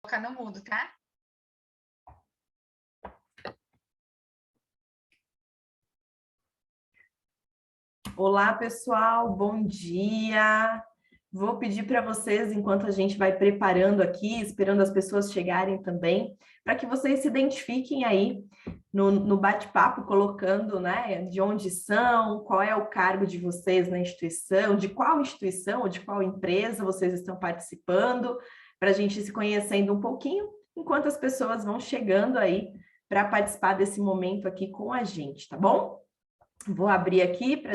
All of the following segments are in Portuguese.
Colocar no mudo, tá? Olá, pessoal, bom dia. Vou pedir para vocês, enquanto a gente vai preparando aqui, esperando as pessoas chegarem também, para que vocês se identifiquem aí no bate-papo, colocando, né, de onde são, qual é o cargo de vocês na instituição, de qual instituição ou de qual empresa vocês estão participando, para a gente se conhecendo um pouquinho, enquanto as pessoas vão chegando aí para participar desse momento aqui com a gente, tá bom? Vou abrir aqui para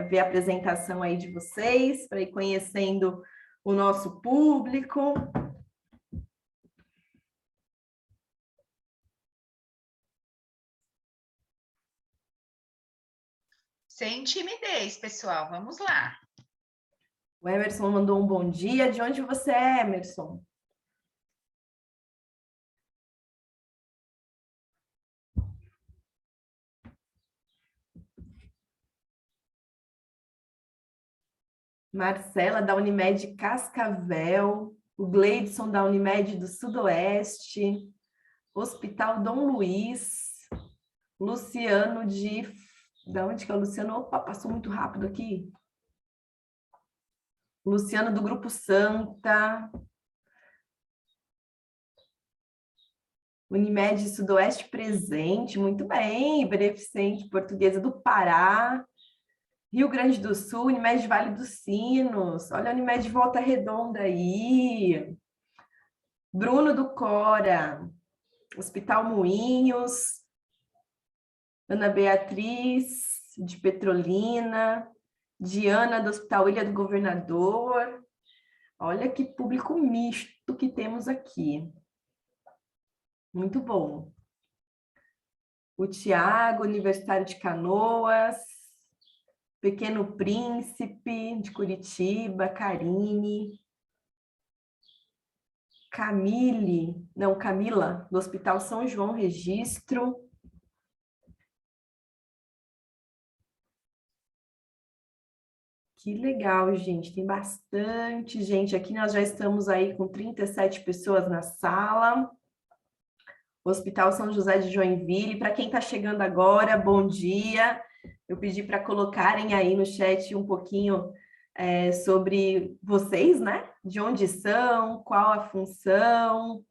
ver a apresentação aí de vocês, para ir conhecendo o nosso público. Sem timidez, pessoal. Vamos lá. O Emerson mandou um bom dia. De onde você é, Emerson? Marcela, da Unimed Cascavel. O Gleidson, da Unimed do Sudoeste. Hospital Dom Luiz. Luciano de... Da onde que é o Luciano? Opa, passou muito rápido aqui. Luciano do Grupo Santa. Unimed Sudoeste presente, muito bem. Beneficente Portuguesa do Pará. Rio Grande do Sul, Unimed Vale dos Sinos. Olha a Unimed Volta Redonda aí. Bruno do Cora. Hospital Moinhos. Ana Beatriz, de Petrolina. Diana, do Hospital Ilha do Governador. Olha que público misto que temos aqui. Muito bom. O Tiago, Universitário de Canoas. Pequeno Príncipe, de Curitiba. Karine. Camila, do Hospital São João Registro. Que legal, gente. Tem bastante gente aqui. Nós já estamos aí com 37 pessoas na sala. Hospital São José de Joinville. Para quem está chegando agora, bom dia. Eu pedi para colocarem aí no chat um pouquinho sobre vocês, né? De onde são, qual a função,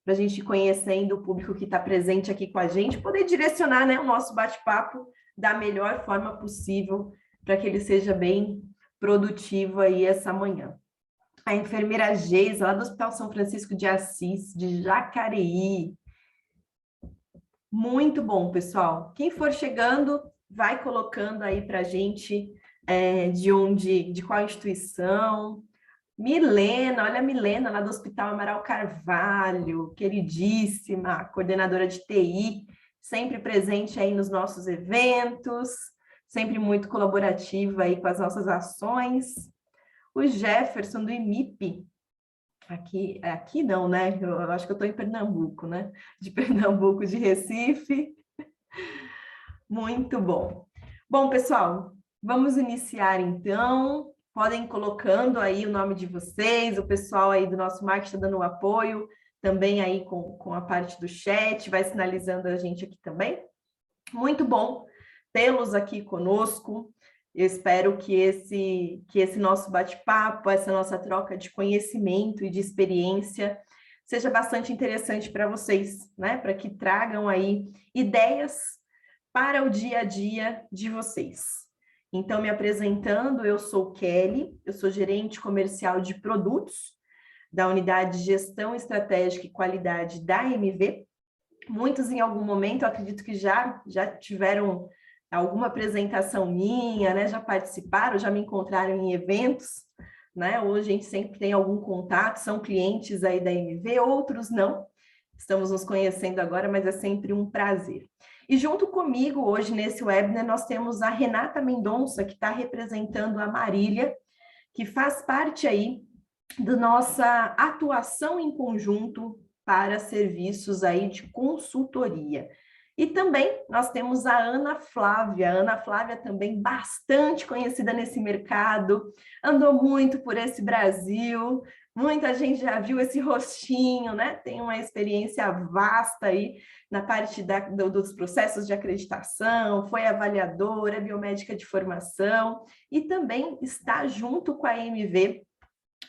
para a gente ir conhecendo o público que está presente aqui com a gente, poder direcionar, né, o nosso bate-papo da melhor forma possível, para que ele seja bem produtivo aí essa manhã. A enfermeira Geisa, lá do Hospital São Francisco de Assis, de Jacareí. Muito bom, pessoal. Quem for chegando, vai colocando aí para a gente de qual instituição. Milena, olha a Milena lá do Hospital Amaral Carvalho, queridíssima, coordenadora de TI, sempre presente aí nos nossos eventos, sempre muito colaborativa aí com as nossas ações. O Jefferson do IMIP, aqui não, né? Eu acho que eu estou em Pernambuco, né? De Pernambuco, de Recife. Muito bom. Bom, pessoal, vamos iniciar então. Podem ir colocando aí o nome de vocês, o pessoal aí do nosso marketing está dando um apoio, também aí com a parte do chat, vai sinalizando a gente aqui também. Muito bom tê-los aqui conosco. Eu espero que esse nosso bate-papo, essa nossa troca de conhecimento e de experiência seja bastante interessante para vocês, né? Para que tragam aí ideias para o dia a dia de vocês. Então, me apresentando, eu sou Kelly, eu sou gerente comercial de produtos da Unidade de Gestão Estratégica e Qualidade da MV. Muitos, em algum momento, eu acredito que já tiveram alguma apresentação minha, né? Já participaram, já me encontraram em eventos, né? Hoje a gente sempre tem algum contato, são clientes aí da MV, outros não. Estamos nos conhecendo agora, mas é sempre um prazer. E junto comigo, hoje, nesse webinar, nós temos a Renata Mendonça, que está representando a Marília, que faz parte aí da nossa atuação em conjunto para serviços aí de consultoria. E também nós temos a Ana Flávia também bastante conhecida nesse mercado, andou muito por esse Brasil, Muita gente já viu esse rostinho, né? Tem uma experiência vasta aí na parte dos processos de acreditação, foi avaliadora, biomédica de formação e também está junto com a MV,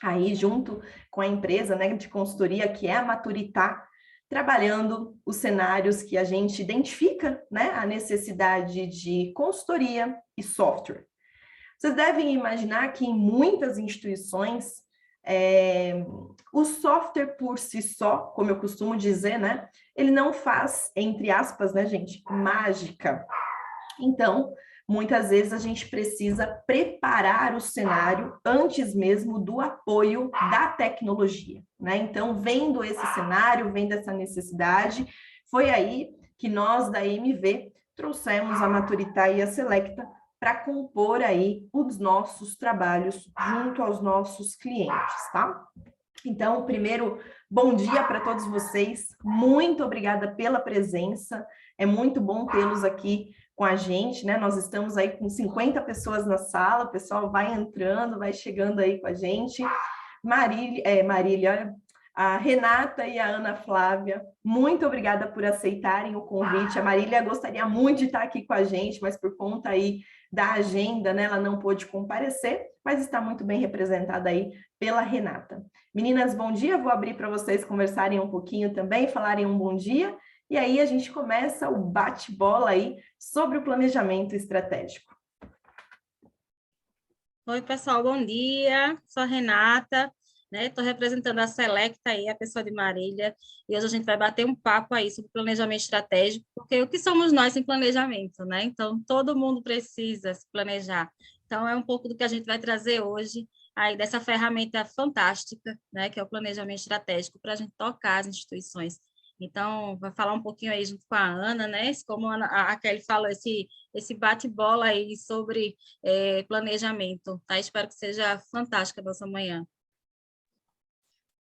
aí junto com a empresa, né, de consultoria que é a Maturitá, trabalhando os cenários que a gente identifica, né, a necessidade de consultoria e software. Vocês devem imaginar que em muitas instituições, o software por si só, como eu costumo dizer, né, ele não faz, entre aspas, né, gente, mágica. Então, muitas vezes a gente precisa preparar o cenário antes mesmo do apoio da tecnologia, né? Então, vendo esse cenário, vendo essa necessidade, foi aí que nós da MV trouxemos a Maturitá e a Selecta para compor aí os nossos trabalhos junto aos nossos clientes, tá? Então, primeiro, bom dia para todos vocês, muito obrigada pela presença, é muito bom tê-los aqui com a gente, né? Nós estamos aí com 50 pessoas na sala, o pessoal vai entrando, vai chegando aí com a gente. Marília, a Renata e a Ana Flávia, muito obrigada por aceitarem o convite. A Marília gostaria muito de estar aqui com a gente, mas por conta aí da agenda, né, ela não pôde comparecer, mas está muito bem representada aí pela Renata. Meninas, bom dia, vou abrir para vocês conversarem um pouquinho também, falarem um bom dia, e aí a gente começa o bate-bola aí sobre o planejamento estratégico. Oi, pessoal, bom dia, sou a Renata, né, estou representando a Selecta aí, a pessoa de Marília, e hoje a gente vai bater um papo aí sobre planejamento estratégico, porque o que somos nós em planejamento, né? Então, todo mundo precisa se planejar. Então, é um pouco do que a gente vai trazer hoje, aí dessa ferramenta fantástica, né, que é o planejamento estratégico, para a gente tocar as instituições. Então, vai falar um pouquinho aí junto com a Ana, né? Como a Kelly falou, esse bate-bola aí sobre planejamento, tá? Espero que seja fantástica a nossa manhã.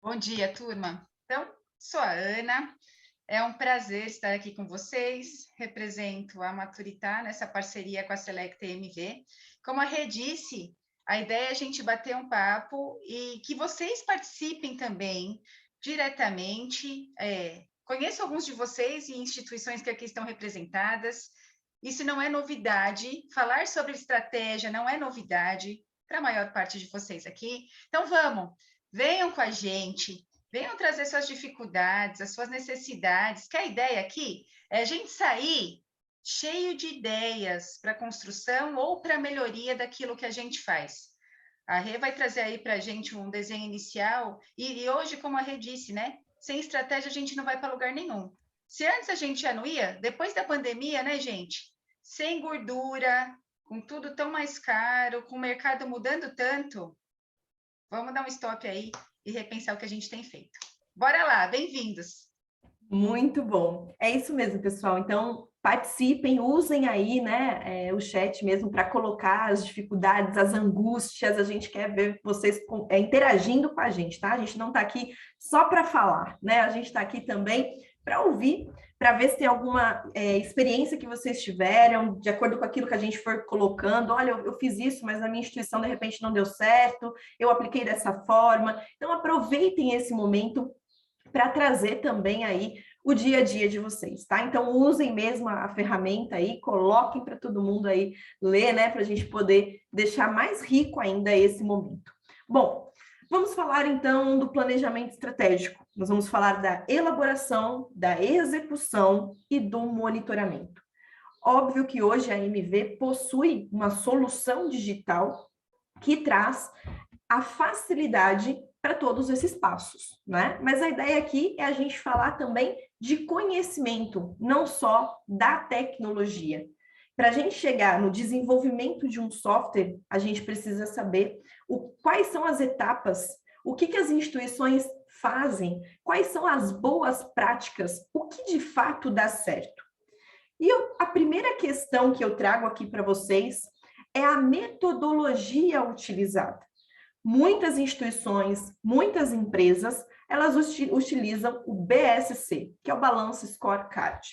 Bom dia, turma. Então, sou a Ana, é um prazer estar aqui com vocês, represento a Maturitá nessa parceria com a Selecta MV. Como a Rê disse, a ideia é a gente bater um papo e que vocês participem também diretamente, conheço alguns de vocês e instituições que aqui estão representadas. Isso não é novidade. Falar sobre estratégia não é novidade para a maior parte de vocês aqui. Então, venham com a gente, venham trazer suas dificuldades, as suas necessidades, que a ideia aqui é a gente sair cheio de ideias para construção ou para melhoria daquilo que a gente faz. A Rê vai trazer aí para a gente um desenho inicial e hoje, como a Rê disse, né? Sem estratégia, a gente não vai para lugar nenhum. Se antes a gente já não ia, depois da pandemia, né, gente? Sem gordura, com tudo tão mais caro, com o mercado mudando tanto, vamos dar um stop aí e repensar o que a gente tem feito. Bora lá, bem-vindos! Muito bom. É isso mesmo, pessoal. Então, participem, usem aí, né, o chat mesmo para colocar as dificuldades, as angústias. A gente quer ver vocês interagindo com a gente, tá? A gente não está aqui só para falar, né? A gente está aqui também para ouvir, para ver se tem alguma experiência que vocês tiveram, de acordo com aquilo que a gente for colocando. Olha, eu fiz isso, mas na minha instituição, de repente, não deu certo, eu apliquei dessa forma. Então, aproveitem esse momento para trazer também aí o dia a dia de vocês, tá? Então, usem mesmo a ferramenta aí, coloquem para todo mundo aí ler, né? Para a gente poder deixar mais rico ainda esse momento. Bom, vamos falar então do planejamento estratégico. Nós vamos falar da elaboração, da execução e do monitoramento. Óbvio que hoje a MV possui uma solução digital que traz a facilidade para todos esses passos, né? Mas a ideia aqui é a gente falar também de conhecimento, não só da tecnologia. Para a gente chegar no desenvolvimento de um software, a gente precisa saber quais são as etapas, o que as instituições fazem, quais são as boas práticas, o que de fato dá certo. E a primeira questão que eu trago aqui para vocês é a metodologia utilizada. Muitas instituições, muitas empresas, elas utilizam o BSC, que é o Balance Scorecard.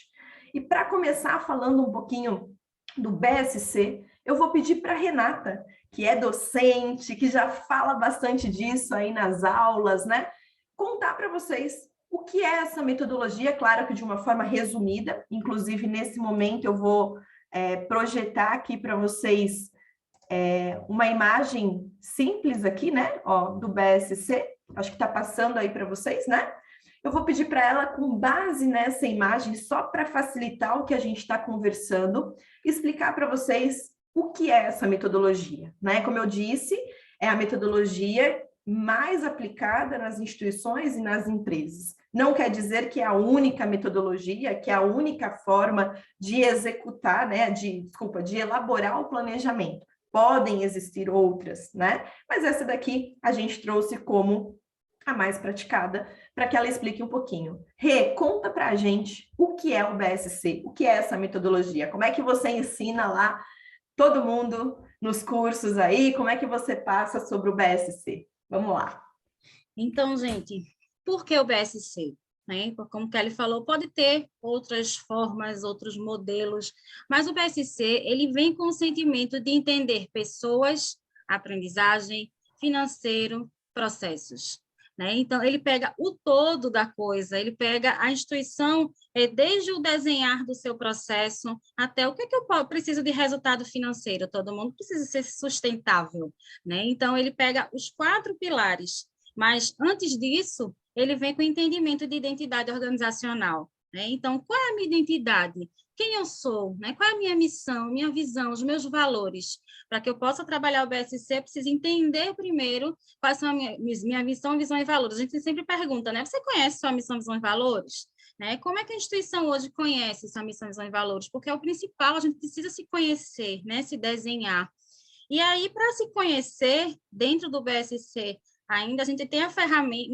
E para começar falando um pouquinho do BSC, eu vou pedir para a Renata que é docente, que já fala bastante disso aí nas aulas, né? Contar para vocês o que é essa metodologia, claro que de uma forma resumida, inclusive nesse momento eu vou projetar aqui para vocês uma imagem simples aqui, né? Ó, do BSC, acho que está passando aí para vocês, né? Eu vou pedir para ela, com base nessa imagem, só para facilitar o que a gente está conversando, explicar para vocês o que é essa metodologia, né? Como eu disse, é a metodologia mais aplicada nas instituições e nas empresas. Não quer dizer que é a única metodologia, que é a única forma de executar, né? De elaborar o planejamento. Podem existir outras, né? Mas essa daqui a gente trouxe como a mais praticada, para que ela explique um pouquinho. Rê, conta para a gente o que é o BSC, o que é essa metodologia, como é que você ensina lá todo mundo nos cursos aí, como é que você passa sobre o BSC? Vamos lá. Então, gente, por que o BSC? Né? Como Kelly falou, pode ter outras formas, outros modelos, mas o BSC, ele vem com o sentimento de entender pessoas, aprendizagem, financeiro, processos. Né? Então, ele pega o todo da coisa, ele pega a instituição, desde o desenhar do seu processo, até o que eu preciso de resultado financeiro, todo mundo precisa ser sustentável. Né? Então, ele pega os 4 pilares, mas antes disso, ele vem com o entendimento de identidade organizacional. Né? Então, qual é a minha identidade? Quem eu sou? Né? Qual é a minha missão, minha visão, os meus valores? Para que eu possa trabalhar o BSC, eu preciso entender primeiro quais são a minha missão, visão e valores. A gente sempre pergunta, né? Você conhece sua missão, visão e valores? Né? Como é que a instituição hoje conhece sua missão, visão e valores? Porque é o principal, a gente precisa se conhecer, né? Se desenhar. E aí, para se conhecer dentro do BSC, ainda a gente tem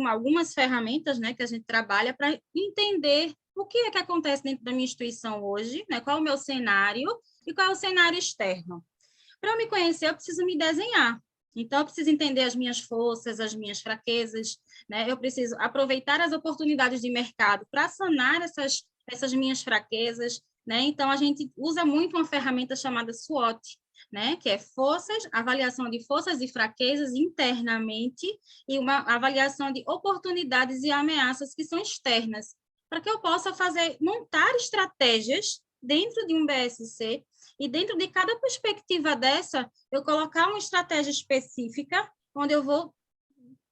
algumas ferramentas, né, que a gente trabalha para entender o que é que acontece dentro da minha instituição hoje, né, qual é o meu cenário e qual é o cenário externo. Para eu me conhecer, eu preciso me desenhar. Então, eu preciso entender as minhas forças, as minhas fraquezas, né? Eu preciso aproveitar as oportunidades de mercado para sanar essas minhas fraquezas, né? Então, a gente usa muito uma ferramenta chamada SWOT, né? Que é avaliação de forças e fraquezas internamente e uma avaliação de oportunidades e ameaças que são externas, para que eu possa montar estratégias dentro de um BSC e dentro de cada perspectiva dessa, eu colocar uma estratégia específica onde eu vou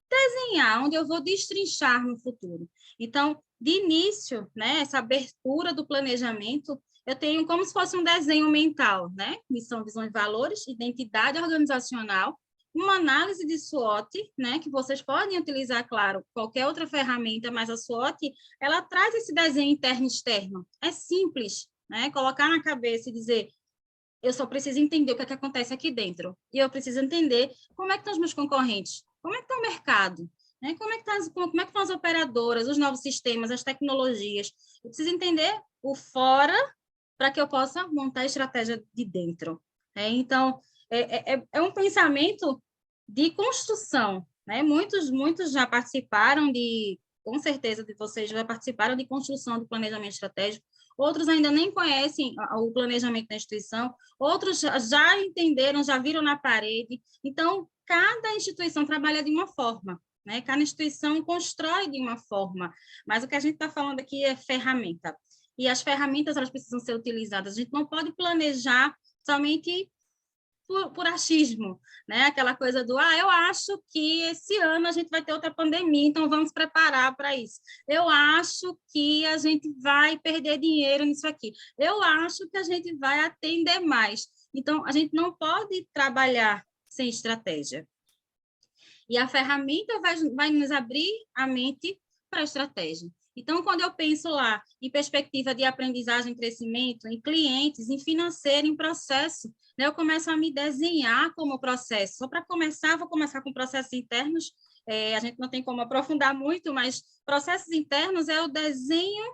desenhar, onde eu vou destrinchar no futuro. Então, de início, né, essa abertura do planejamento, eu tenho como se fosse um desenho mental, né? Missão, visão e valores, identidade organizacional, uma análise de SWOT, né? Que vocês podem utilizar, claro, qualquer outra ferramenta, mas a SWOT, ela traz esse desenho interno e externo. É simples, né? Colocar na cabeça e dizer, eu só preciso entender o que é que acontece aqui dentro. E eu preciso entender como é que estão os meus concorrentes, como é que está o mercado, né? Como é que estão as operadoras, os novos sistemas, as tecnologias. Eu preciso entender o fora para que eu possa montar a estratégia de dentro. Né? Então, é um pensamento de construção. Né? Muitos já participaram com certeza de vocês já participaram de construção do planejamento estratégico, outros ainda nem conhecem o planejamento da instituição, outros já entenderam, já viram na parede. Então, cada instituição trabalha de uma forma. Né? Cada instituição constrói de uma forma, mas o que a gente está falando aqui é ferramenta. E as ferramentas, elas precisam ser utilizadas. A gente não pode planejar somente por achismo, né? Aquela coisa do, eu acho que esse ano a gente vai ter outra pandemia, então vamos preparar para isso. Eu acho que a gente vai perder dinheiro nisso aqui. Eu acho que a gente vai atender mais. Então, a gente não pode trabalhar sem estratégia. E a ferramenta vai nos abrir a mente para a estratégia. Então, quando eu penso lá em perspectiva de aprendizagem, crescimento, em clientes, em financeiro, em processo, né, eu começo a me desenhar como processo. Só para começar, vou começar com processos internos. A gente não tem como aprofundar muito, mas processos internos é o desenho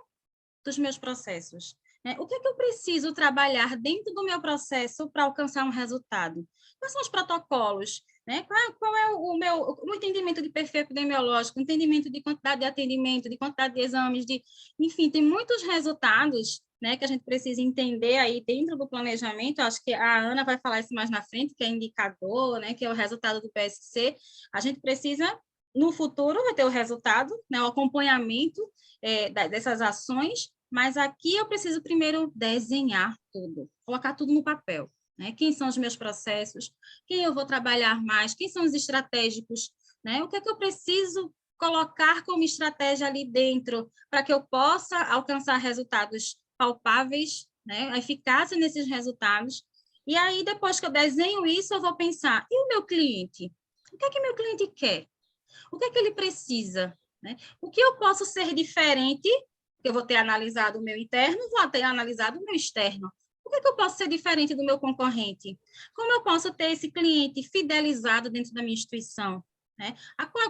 dos meus processos. Né? O que é que eu preciso trabalhar dentro do meu processo para alcançar um resultado? Quais são os protocolos? Né? Qual é o entendimento de perfil epidemiológico, entendimento de quantidade de atendimento, de quantidade de exames, enfim, tem muitos resultados né, que a gente precisa entender aí dentro do planejamento. Eu acho que a Ana vai falar isso mais na frente, que é indicador, né, que é o resultado do PSC. A gente precisa, no futuro, vai ter o resultado, né, o acompanhamento dessas ações, mas aqui eu preciso primeiro desenhar tudo, colocar tudo no papel, né? Quem são os meus processos, quem eu vou trabalhar mais, quem são os estratégicos, né? O que é que eu preciso colocar como estratégia ali dentro para que eu possa alcançar resultados palpáveis, né? A eficácia nesses resultados. E aí, depois que eu desenho isso, eu vou pensar, e o meu cliente? O que é que meu cliente quer? O que é que ele precisa? Né? O que eu posso ser diferente? Eu vou ter analisado o meu interno, vou ter analisado o meu externo. O que é que eu posso ser diferente do meu concorrente? Como eu posso ter esse cliente fidelizado dentro da minha instituição? Né?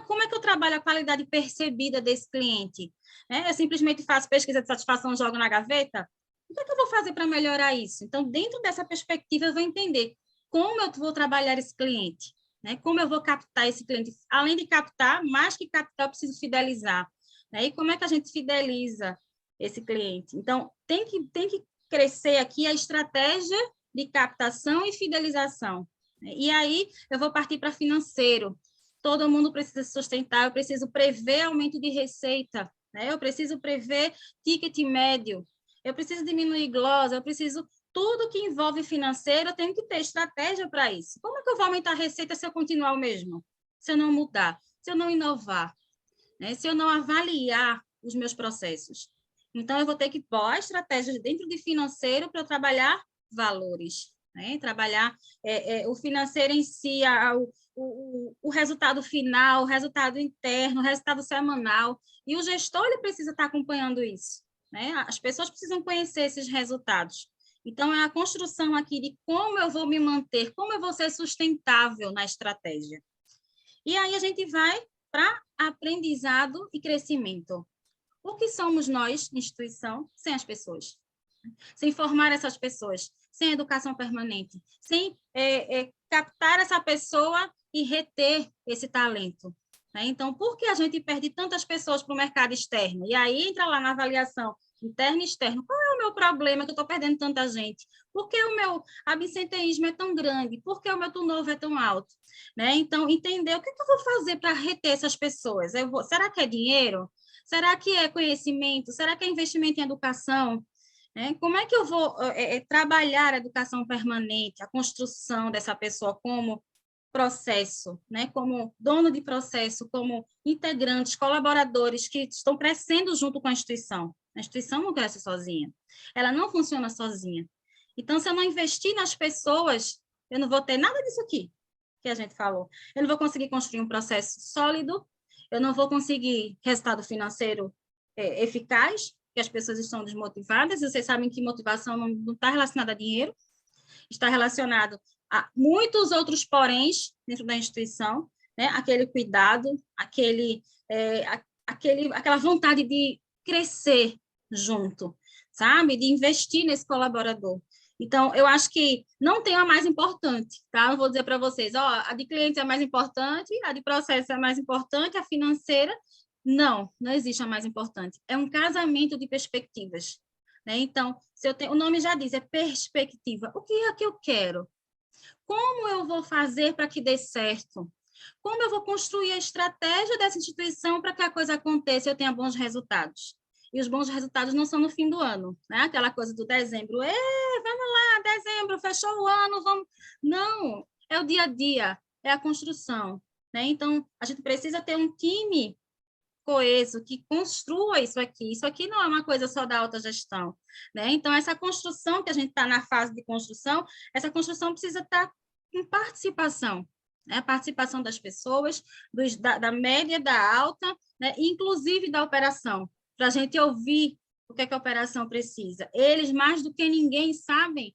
Como é que eu trabalho a qualidade percebida desse cliente? Eu simplesmente faço pesquisa de satisfação e jogo na gaveta? O que é que eu vou fazer para melhorar isso? Então, dentro dessa perspectiva, eu vou entender como eu vou trabalhar esse cliente, né? Como eu vou captar esse cliente? Além de captar, mais que captar, eu preciso fidelizar. Né? E como é que a gente fideliza esse cliente? Então, tem que crescer aqui a estratégia de captação e fidelização. E aí, eu vou partir para financeiro. Todo mundo precisa se sustentar, eu preciso prever aumento de receita, né? Eu preciso prever ticket médio, eu preciso diminuir glosa, eu preciso... Tudo que envolve financeiro, eu tenho que ter estratégia para isso. Como é que eu vou aumentar a receita se eu continuar o mesmo? Se eu não mudar, se eu não inovar, né? Se eu não avaliar os meus processos. Então, eu vou ter que pôr estratégias dentro de financeiro para eu trabalhar valores, né? Trabalhar o financeiro em si, o resultado final, o resultado interno, o resultado semanal. E o gestor ele precisa estar acompanhando isso, né? As pessoas precisam conhecer esses resultados. Então, é a construção aqui de como eu vou me manter, como eu vou ser sustentável na estratégia. E aí a gente vai para aprendizado e crescimento. O que somos nós, instituição, sem as pessoas? Sem formar essas pessoas, sem educação permanente, sem captar essa pessoa e reter esse talento. Né? Então, por que a gente perde tantas pessoas para o mercado externo? E aí entra lá na avaliação interno e externo. Qual é o meu problema que eu estou perdendo tanta gente? Por que o meu absenteísmo é tão grande? Por que o meu turnover é tão alto? Né? Então, entender o que eu vou fazer para reter essas pessoas. Será que é dinheiro? Será que é conhecimento? Será que é investimento em educação? Como é que eu vou trabalhar a educação permanente, a construção dessa pessoa como processo, né? Como dono de processo, como integrantes, colaboradores que estão crescendo junto com a instituição. A instituição não cresce sozinha, ela não funciona sozinha. Então, se eu não investir nas pessoas, eu não vou ter nada disso aqui que a gente falou. Eu não vou conseguir construir um processo sólido, eu não vou conseguir resultado financeiro eficaz, porque as pessoas estão desmotivadas, e vocês sabem que motivação não está relacionada a dinheiro, está relacionado a muitos outros poréns dentro da instituição, né? Aquele cuidado, aquela vontade de crescer junto, sabe? De investir nesse colaborador. Então, eu acho que não tem a mais importante, tá? Não vou dizer para vocês, a de clientes é mais importante, a de processo é mais importante, a financeira, não existe a mais importante. É um casamento de perspectivas, né? Então, o nome já diz, é perspectiva. O que é que eu quero? Como eu vou fazer para que dê certo? Como eu vou construir a estratégia dessa instituição para que a coisa aconteça e eu tenha bons resultados? E os bons resultados não são no fim do ano, né? Aquela coisa do dezembro, vamos lá, dezembro, fechou o ano, vamos... Não, é o dia a dia, é a construção, né? Então, a gente precisa ter um time coeso, que construa isso aqui. Isso aqui não é uma coisa só da autogestão, né? Então, essa construção que a gente está na fase de construção, essa construção precisa estar em participação, né? A participação das pessoas, da média, da alta, né? Inclusive da operação, para a gente ouvir o que é que a operação precisa. Eles, mais do que ninguém, sabem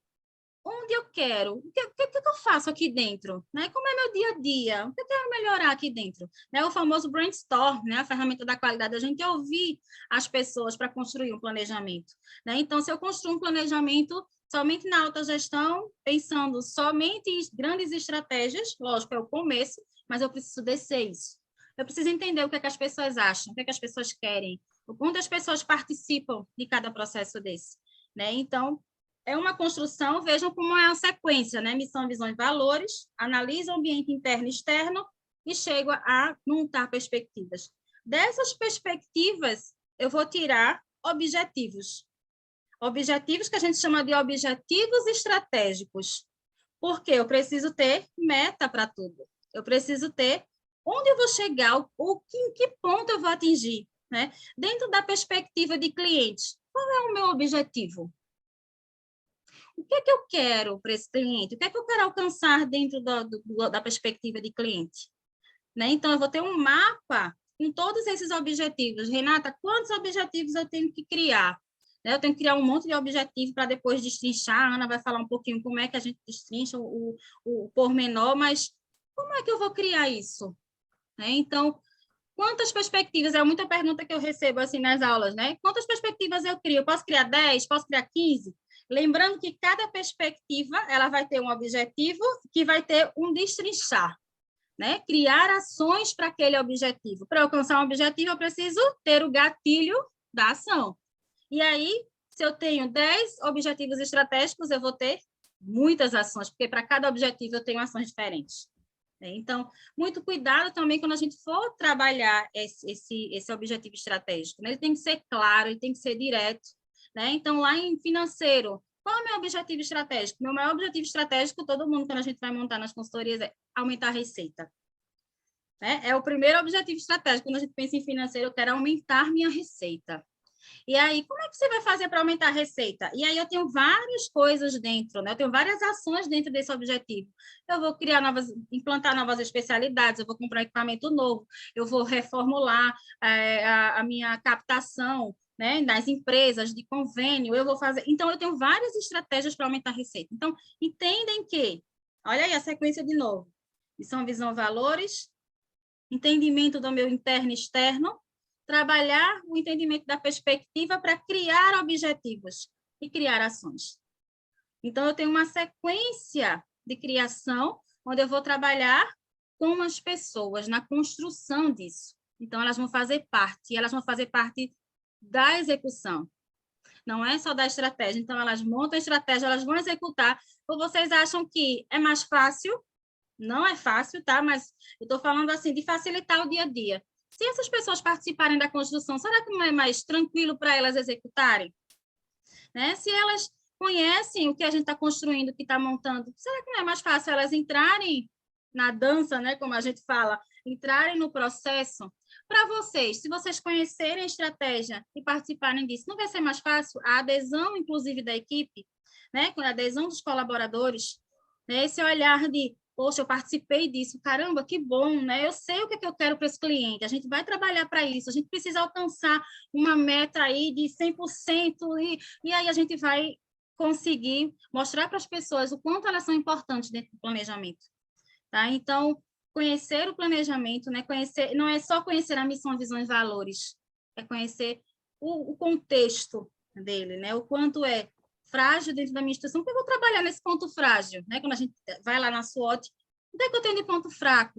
onde eu quero, o que eu faço aqui dentro, né? Como é meu dia a dia, o que eu quero melhorar aqui dentro, né? O famoso brainstorm, né? A ferramenta da qualidade, a gente ouvir as pessoas para construir um planejamento, né? Então, se eu construo um planejamento somente na autogestão, pensando somente em grandes estratégias, lógico, é o começo, mas eu preciso descer isso. Eu preciso entender o que é que as pessoas acham, o que é que as pessoas querem, o quanto as pessoas participam de cada processo desse. né? Então, é uma construção, vejam como é a sequência, né? Missão, visão e valores, analisa o ambiente interno e externo e chego a montar perspectivas. Dessas perspectivas, eu vou tirar objetivos. Objetivos que a gente chama de objetivos estratégicos. Porque eu preciso ter meta para tudo. Eu preciso ter onde eu vou chegar, em que ponto eu vou atingir, né? Dentro da perspectiva de clientes, qual é o meu objetivo? O que é que eu quero para esse cliente? O que é que eu quero alcançar dentro da perspectiva de cliente? Né? Então, eu vou ter um mapa com todos esses objetivos. Renata, quantos objetivos eu tenho que criar? Eu tenho que criar um monte de objetivos para depois destrinchar. A Ana vai falar um pouquinho como é que a gente destrincha o pormenor, mas como é que eu vou criar isso? Né? Então, quantas perspectivas? É muita pergunta que eu recebo assim nas aulas, né? Quantas perspectivas eu crio? Eu posso criar 10? Posso criar 15? Lembrando que cada perspectiva ela vai ter um objetivo que vai ter um destrinchar, né? Criar ações para aquele objetivo. Para alcançar um objetivo, eu preciso ter o gatilho da ação. E aí, se eu tenho 10 objetivos estratégicos, eu vou ter muitas ações, porque para cada objetivo eu tenho ações diferentes. Então, muito cuidado também quando a gente for trabalhar esse objetivo estratégico, né? Ele tem que ser claro, ele tem que ser direto, né? Então, lá em financeiro, qual é o meu objetivo estratégico? Meu maior objetivo estratégico, todo mundo, quando a gente vai montar nas consultorias, é aumentar a receita. Né? É o primeiro objetivo estratégico. Quando a gente pensa em financeiro, eu quero aumentar minha receita. E aí, como é que você vai fazer para aumentar a receita? E aí eu tenho várias coisas dentro, né? Eu tenho várias ações dentro desse objetivo. Eu vou implantar novas especialidades, eu vou comprar equipamento novo, eu vou reformular a minha captação, né, das empresas, de convênio, eu vou fazer... Então, eu tenho várias estratégias para aumentar a receita. Então, entendem que... Olha aí a sequência de novo. Missão, visão, valores, entendimento do meu interno e externo, trabalhar o entendimento da perspectiva para criar objetivos e criar ações. Então, eu tenho uma sequência de criação, onde eu vou trabalhar com as pessoas, na construção disso. Então, elas vão fazer parte da execução. Não é só da estratégia. Então, elas montam a estratégia, elas vão executar. Ou vocês acham que é mais fácil? Não é fácil, tá? Mas eu estou falando assim, de facilitar o dia a dia. Se essas pessoas participarem da construção, será que não é mais tranquilo para elas executarem? Né? Se elas conhecem o que a gente está construindo, o que está montando, será que não é mais fácil elas entrarem na dança, né? Como a gente fala, entrarem no processo? Para vocês, se vocês conhecerem a estratégia e participarem disso, não vai ser mais fácil a adesão, inclusive, da equipe, né? A adesão dos colaboradores, né? Esse olhar de, poxa, eu participei disso, caramba, que bom, né? Eu sei o que eu quero para esse cliente, a gente vai trabalhar para isso, a gente precisa alcançar uma meta aí de 100% e aí a gente vai conseguir mostrar para as pessoas o quanto elas são importantes dentro do planejamento, tá? Então, conhecer o planejamento, né? Conhecer, não é só conhecer a missão, visão e valores, é conhecer o contexto dele, né? O quanto é frágil dentro da minha instituição, porque eu vou trabalhar nesse ponto frágil, né? Quando a gente vai lá na SWOT, o que é que eu tenho de ponto fraco?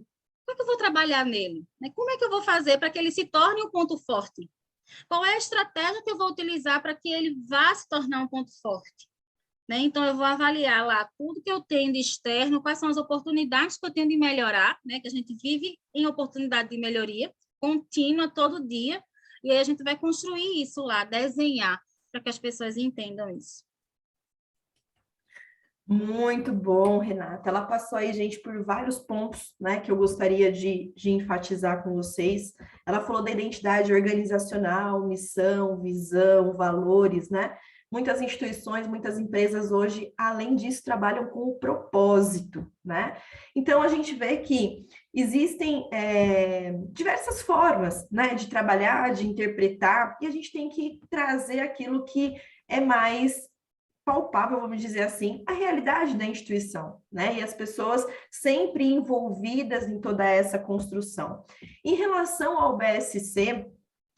Como é que eu vou trabalhar nele? Como é que eu vou fazer para que ele se torne um ponto forte? Qual é a estratégia que eu vou utilizar para que ele vá se tornar um ponto forte? Né? Então, eu vou avaliar lá tudo que eu tenho de externo, quais são as oportunidades que eu tenho de melhorar, né? Que a gente vive em oportunidade de melhoria contínua, todo dia, e aí a gente vai construir isso lá, desenhar, para que as pessoas entendam isso. Muito bom, Renata. Ela passou aí, gente, por vários pontos, né, que eu gostaria de enfatizar com vocês. Ela falou da identidade organizacional, missão, visão, valores, né? Muitas instituições, muitas empresas hoje, além disso, trabalham com o propósito, né? Então, a gente vê que existem diversas formas, né, de trabalhar, de interpretar, e a gente tem que trazer aquilo que é mais palpável, vamos dizer assim, a realidade da instituição, né? E as pessoas sempre envolvidas em toda essa construção. Em relação ao BSC,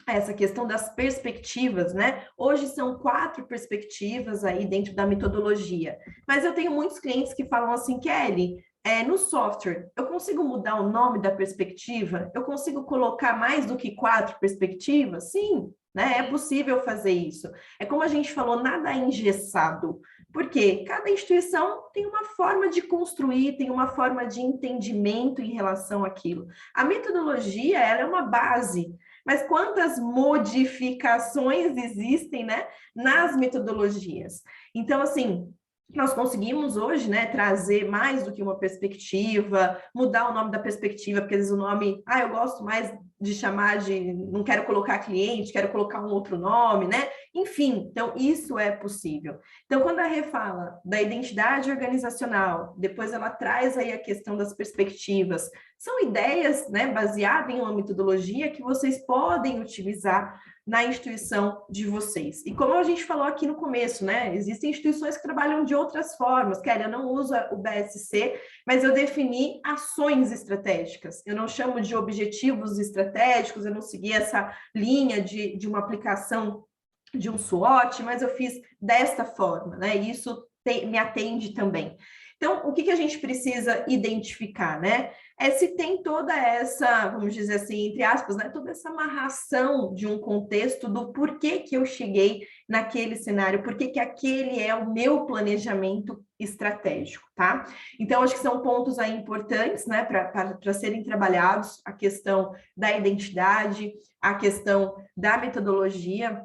essa questão das perspectivas, né? Hoje são 4 perspectivas aí dentro da metodologia, mas eu tenho muitos clientes que falam assim, Kelly, no software, eu consigo mudar o nome da perspectiva? Eu consigo colocar mais do que 4 perspectivas? Sim, né? É possível fazer isso. É como a gente falou, nada é engessado. Porque cada instituição tem uma forma de construir, tem uma forma de entendimento em relação àquilo. A metodologia, ela é uma base, mas quantas modificações existem, né, nas metodologias? Então, assim, nós conseguimos hoje, né, trazer mais do que uma perspectiva, mudar o nome da perspectiva, porque às vezes o nome, eu gosto mais de chamar de, não quero colocar cliente, quero colocar um outro nome, né? Enfim, então isso é possível. Então, quando a Rê fala da identidade organizacional, depois ela traz aí a questão das perspectivas, são ideias, né, baseadas em uma metodologia que vocês podem utilizar na instituição de vocês. E como a gente falou aqui no começo, né, existem instituições que trabalham de outras formas. Kelly, eu não uso o BSC, mas eu defini ações estratégicas. Eu não chamo de objetivos estratégicos, eu não segui essa linha de uma aplicação de um SWOT, mas eu fiz desta forma, né? E isso me atende também. Então, o que a gente precisa identificar, né? É se tem toda essa, vamos dizer assim, entre aspas, né? Toda essa amarração de um contexto do porquê que eu cheguei naquele cenário, porquê que aquele é o meu planejamento estratégico, tá? Então, acho que são pontos aí importantes, né, para serem trabalhados, a questão da identidade, a questão da metodologia,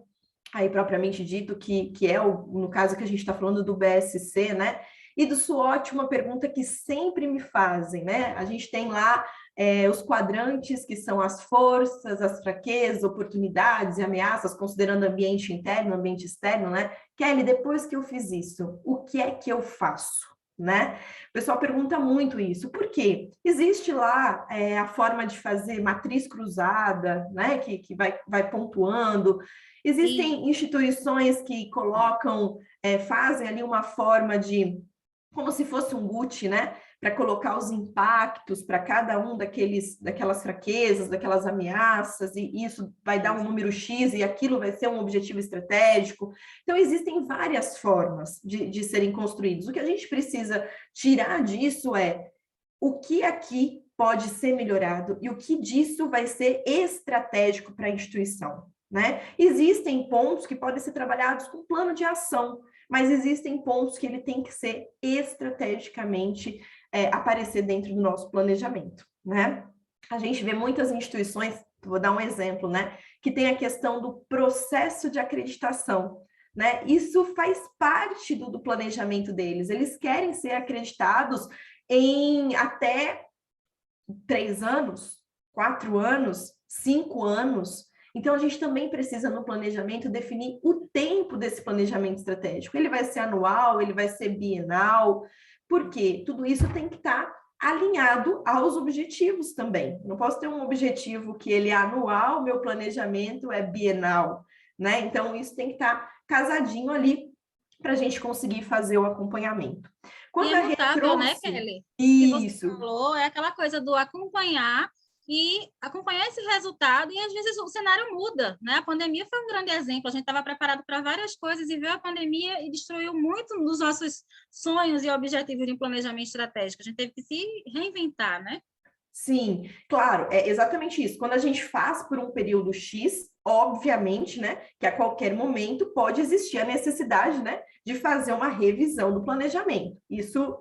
aí propriamente dito, que é, no caso que a gente está falando do BSC, né? E do SWOT, uma pergunta que sempre me fazem, né? A gente tem lá os quadrantes, que são as forças, as fraquezas, oportunidades e ameaças, considerando ambiente interno, ambiente externo, né? Kelly, depois que eu fiz isso, o que é que eu faço? Né? O pessoal pergunta muito isso. Por quê? Existe lá a forma de fazer matriz cruzada, né? Que vai pontuando. Existem instituições que colocam, fazem ali uma forma de, como se fosse um GUT, né? Para colocar os impactos para cada um daquelas fraquezas, daquelas ameaças, e isso vai dar um número X e aquilo vai ser um objetivo estratégico. Então, existem várias formas de serem construídos. O que a gente precisa tirar disso é o que aqui pode ser melhorado e o que disso vai ser estratégico para a instituição, né? Existem pontos que podem ser trabalhados com plano de ação, mas existem pontos que ele tem que ser estrategicamente aparecer dentro do nosso planejamento, né? A gente vê muitas instituições, vou dar um exemplo, né? Que tem a questão do processo de acreditação, né? Isso faz parte do planejamento deles. Eles querem ser acreditados em até 3 anos, 4 anos, 5 anos. Então, a gente também precisa, no planejamento, definir o tempo desse planejamento estratégico. Ele vai ser anual, ele vai ser bienal, porque tudo isso tem que estar alinhado aos objetivos também. Não posso ter um objetivo que ele é anual, meu planejamento é bienal, né? Então, isso tem que estar casadinho ali para a gente conseguir fazer o acompanhamento. Quando e é mutável, né, Kelly? Isso. Que você falou, é aquela coisa do acompanhar esse resultado, e às vezes o cenário muda, né? A pandemia foi um grande exemplo, a gente estava preparado para várias coisas e veio a pandemia e destruiu muito dos nossos sonhos e objetivos de planejamento estratégico, a gente teve que se reinventar, né? Sim, claro, é exatamente isso. Quando a gente faz por um período X, obviamente, né, que a qualquer momento pode existir a necessidade, né, de fazer uma revisão do planejamento. Isso,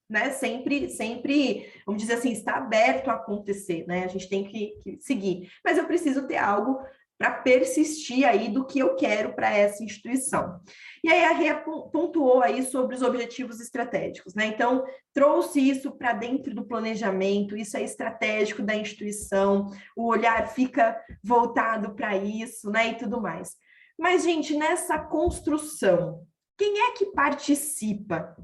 né, sempre, vamos dizer assim, está aberto a acontecer, né? A gente tem que seguir. Mas eu preciso ter algo para persistir aí do que eu quero para essa instituição. E aí a Rê pontuou aí sobre os objetivos estratégicos, né? Então, trouxe isso para dentro do planejamento, isso é estratégico da instituição, o olhar fica voltado para isso, né? E tudo mais. Mas, gente, nessa construção, quem é que participa?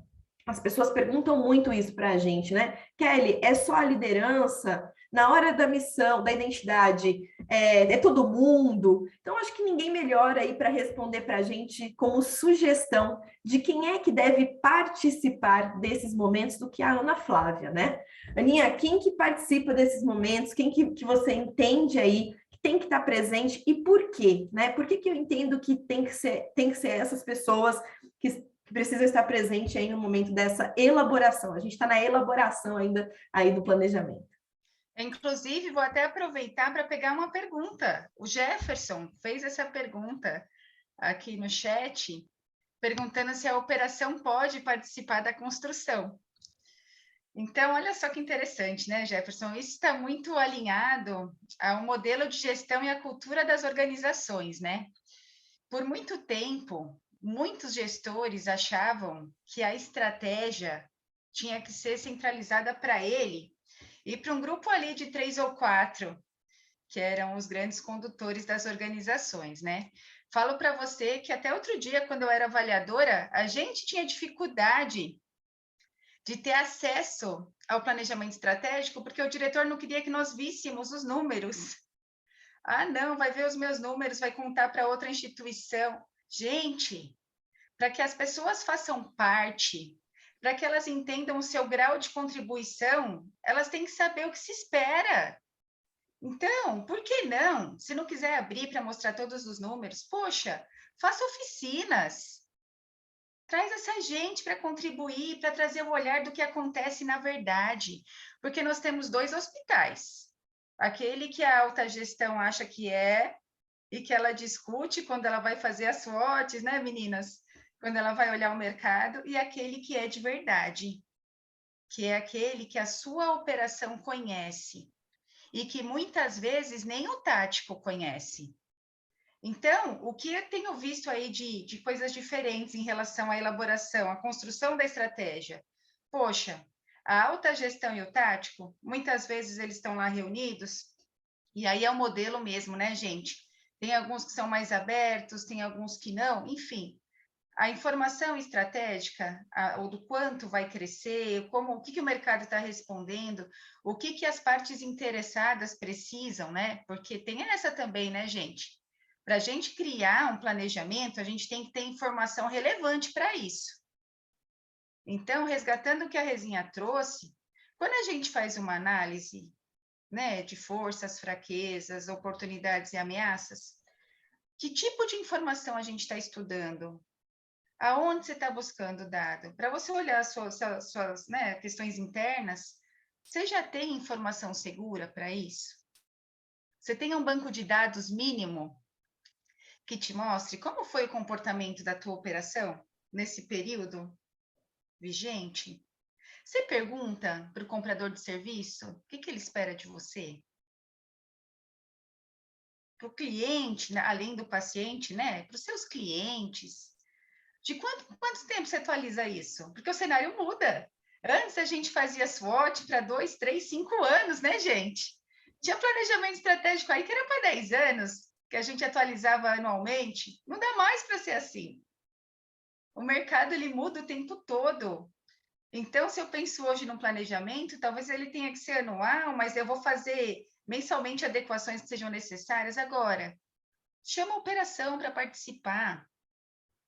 As pessoas perguntam muito isso para a gente, né? Kelly, é só a liderança? Na hora da missão, da identidade, é todo mundo? Então, acho que ninguém melhor aí para responder para a gente como sugestão de quem é que deve participar desses momentos do que a Ana Flávia, né? Aninha, quem que participa desses momentos? Quem que você entende aí que tem que estar presente e por quê, né? Por que eu entendo que tem que ser essas pessoas que que precisam estar presentes aí no momento dessa elaboração. A gente está na elaboração ainda aí do planejamento. Inclusive, vou até aproveitar para pegar uma pergunta. O Jefferson fez essa pergunta aqui no chat, perguntando se a operação pode participar da construção. Então, olha só que interessante, né, Jefferson? Isso está muito alinhado ao modelo de gestão e à cultura das organizações, né? Por muito tempo, muitos gestores achavam que a estratégia tinha que ser centralizada para ele e para um grupo ali de 3 ou 4, que eram os grandes condutores das organizações, né? Falo para você que até outro dia, quando eu era avaliadora, a gente tinha dificuldade de ter acesso ao planejamento estratégico, porque o diretor não queria que nós víssemos os números. Ah, não, vai ver os meus números, vai contar para outra instituição. Gente, para que as pessoas façam parte, para que elas entendam o seu grau de contribuição, elas têm que saber o que se espera. Então, por que não? Se não quiser abrir para mostrar todos os números, poxa, faça oficinas. Traz essa gente para contribuir, para trazer o olhar do que acontece na verdade. Porque nós temos 2 hospitais. Aquele que a alta gestão acha que é, e que ela discute quando ela vai fazer as SWOTs, né, meninas? Quando ela vai olhar o mercado, e aquele que é de verdade, que é aquele que a sua operação conhece, e que muitas vezes nem o tático conhece. Então, o que eu tenho visto aí de coisas diferentes em relação à elaboração, à construção da estratégia? Poxa, a alta gestão e o tático, muitas vezes eles estão lá reunidos, e aí é o modelo mesmo, né, gente? Tem alguns que são mais abertos, tem alguns que não, enfim. A informação estratégica, ou do quanto vai crescer, o que o mercado está respondendo, o que as partes interessadas precisam, né? Porque tem essa também, né, gente? Para a gente criar um planejamento, a gente tem que ter informação relevante para isso. Então, resgatando o que a Rezinha trouxe, quando a gente faz uma análise, né, de forças, fraquezas, oportunidades e ameaças, que tipo de informação a gente está estudando? Aonde você está buscando dado? Para você olhar suas né, questões internas, você já tem informação segura para isso? Você tem um banco de dados mínimo que te mostre como foi o comportamento da tua operação nesse período vigente? Você pergunta para o comprador de serviço o que ele espera de você? Para o cliente, além do paciente, né? Para os seus clientes. De quanto tempo você atualiza isso? Porque o cenário muda. Antes a gente fazia SWOT para 2, 3, 5 anos, né, gente? Tinha planejamento estratégico aí que era para 10 anos, que a gente atualizava anualmente. Não dá mais para ser assim. O mercado ele muda o tempo todo. Então, se eu penso hoje no planejamento, talvez ele tenha que ser anual, mas eu vou fazer mensalmente adequações que sejam necessárias agora. Chama a operação para participar.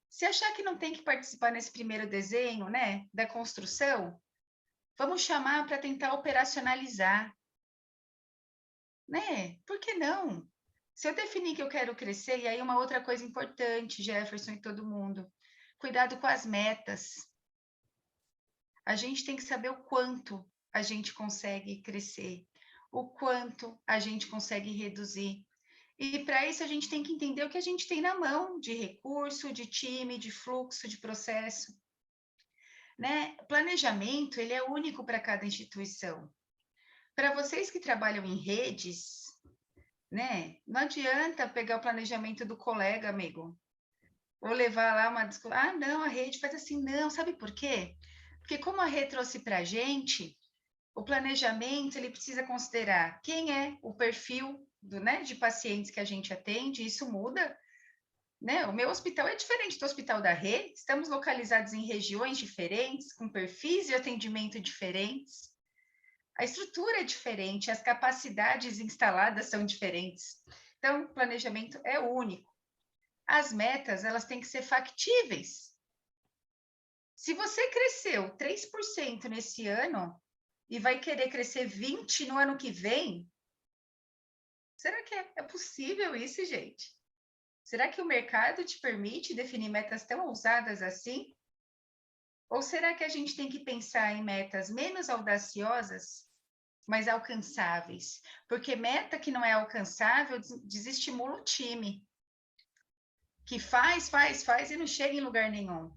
Se achar que não tem que participar nesse primeiro desenho, né, da construção, vamos chamar para tentar operacionalizar, né? Por que não? Se eu definir que eu quero crescer, e aí uma outra coisa importante, Jefferson e todo mundo, cuidado com as metas. A gente tem que saber o quanto a gente consegue crescer, o quanto a gente consegue reduzir. E para isso a gente tem que entender o que a gente tem na mão de recurso, de time, de fluxo, de processo. Né? Planejamento, ele é único para cada instituição. Para vocês que trabalham em redes, né? Não adianta pegar o planejamento do colega, amigo, ou levar lá uma discussão. Ah, não, a rede faz assim, não. Sabe por quê? Porque como a rede trouxe para a gente, o planejamento ele precisa considerar quem é o perfil né, de pacientes que a gente atende, isso muda. Né? O meu hospital é diferente do hospital da rede, estamos localizados em regiões diferentes, com perfis de atendimento diferentes. A estrutura é diferente, as capacidades instaladas são diferentes. Então, o planejamento é único. As metas, elas têm que ser factíveis. Se você cresceu 3% nesse ano e vai querer crescer 20% no ano que vem, será que é possível isso, gente? Será que o mercado te permite definir metas tão ousadas assim? Ou será que a gente tem que pensar em metas menos audaciosas, mas alcançáveis? Porque meta que não é alcançável desestimula o time, que faz e não chega em lugar nenhum.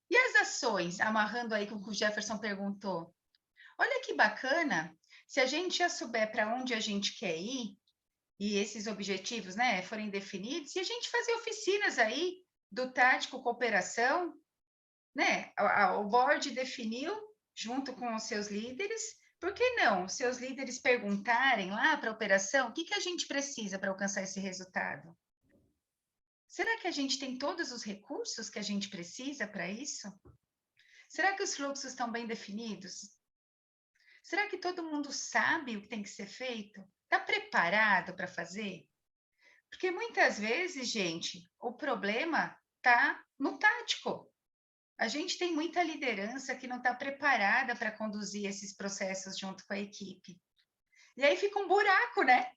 E as ações, amarrando aí com o que o Jefferson perguntou? Olha que bacana, se a gente já souber para onde a gente quer ir, e esses objetivos, né, forem definidos, e a gente fazer oficinas aí do tático cooperação, né? O board definiu junto com os seus líderes. Por que não? Seus líderes perguntarem lá para a operação o que a gente precisa para alcançar esse resultado? Será que a gente tem todos os recursos que a gente precisa para isso? Será que os fluxos estão bem definidos? Será que todo mundo sabe o que tem que ser feito? Está preparado para fazer? Porque muitas vezes, gente, o problema está no tático. A gente tem muita liderança que não está preparada para conduzir esses processos junto com a equipe. E aí fica um buraco, né?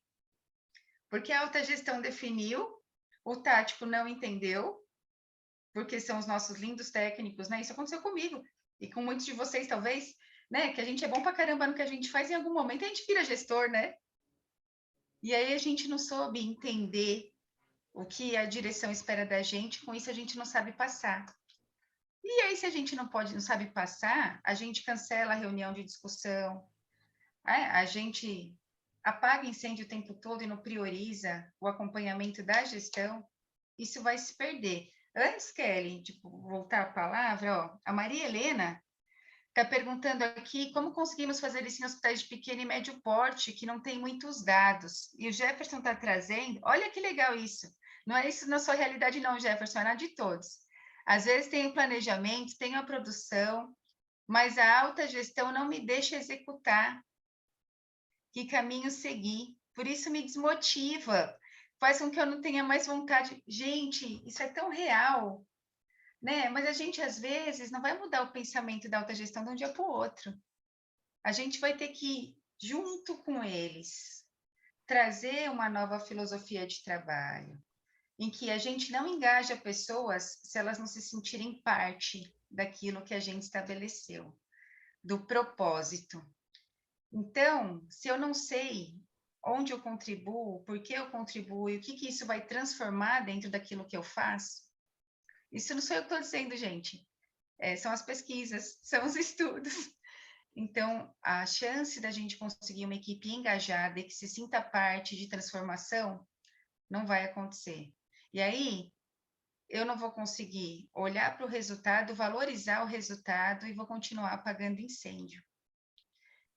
Porque a alta gestão definiu, o tático não entendeu, porque são os nossos lindos técnicos, né? Isso aconteceu comigo e com muitos de vocês, talvez, né? Que a gente é bom para caramba no que a gente faz, em algum momento a gente vira gestor, né? E aí a gente não soube entender o que a direção espera da gente, com isso a gente não sabe passar. E aí, se a gente não sabe passar, a gente cancela a reunião de discussão, a gente apaga incêndio o tempo todo e não prioriza o acompanhamento da gestão, isso vai se perder. Antes, Kelly, de voltar a palavra, ó, a Maria Helena está perguntando aqui como conseguimos fazer isso em hospitais de pequeno e médio porte, que não tem muitos dados. E o Jefferson está trazendo, olha que legal isso. Não é isso na sua realidade não, Jefferson, é na de todos. Às vezes tem o planejamento, tem a produção, mas a alta gestão não me deixa executar. Que caminho seguir? Por isso me desmotiva, faz com que eu não tenha mais vontade. Gente, isso é tão real, né? Mas a gente, às vezes, não vai mudar o pensamento da alta gestão de um dia para o outro. A gente vai ter que, junto com eles, trazer uma nova filosofia de trabalho, em que a gente não engaja pessoas se elas não se sentirem parte daquilo que a gente estabeleceu, do propósito. Então, se eu não sei onde eu contribuo, por que eu contribuo e o que isso vai transformar dentro daquilo que eu faço, isso não sou eu que estou dizendo, gente. São as pesquisas, são os estudos. Então, a chance da gente conseguir uma equipe engajada e que se sinta parte de transformação não vai acontecer. E aí, eu não vou conseguir olhar para o resultado, valorizar o resultado e vou continuar apagando incêndio.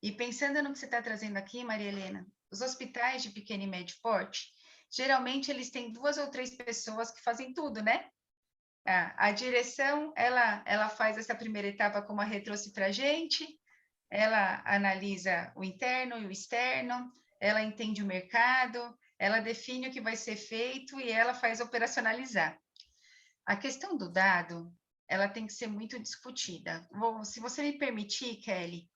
E pensando no que você está trazendo aqui, Maria Helena, os hospitais de pequeno e médio porte, geralmente eles têm 2 ou 3 pessoas que fazem tudo, né? A direção, ela faz essa primeira etapa, como a Rê trouxe para a gente, ela analisa o interno e o externo, ela entende o mercado, ela define o que vai ser feito e ela faz operacionalizar. A questão do dado, ela tem que ser muito discutida. Se você me permitir, Kelly,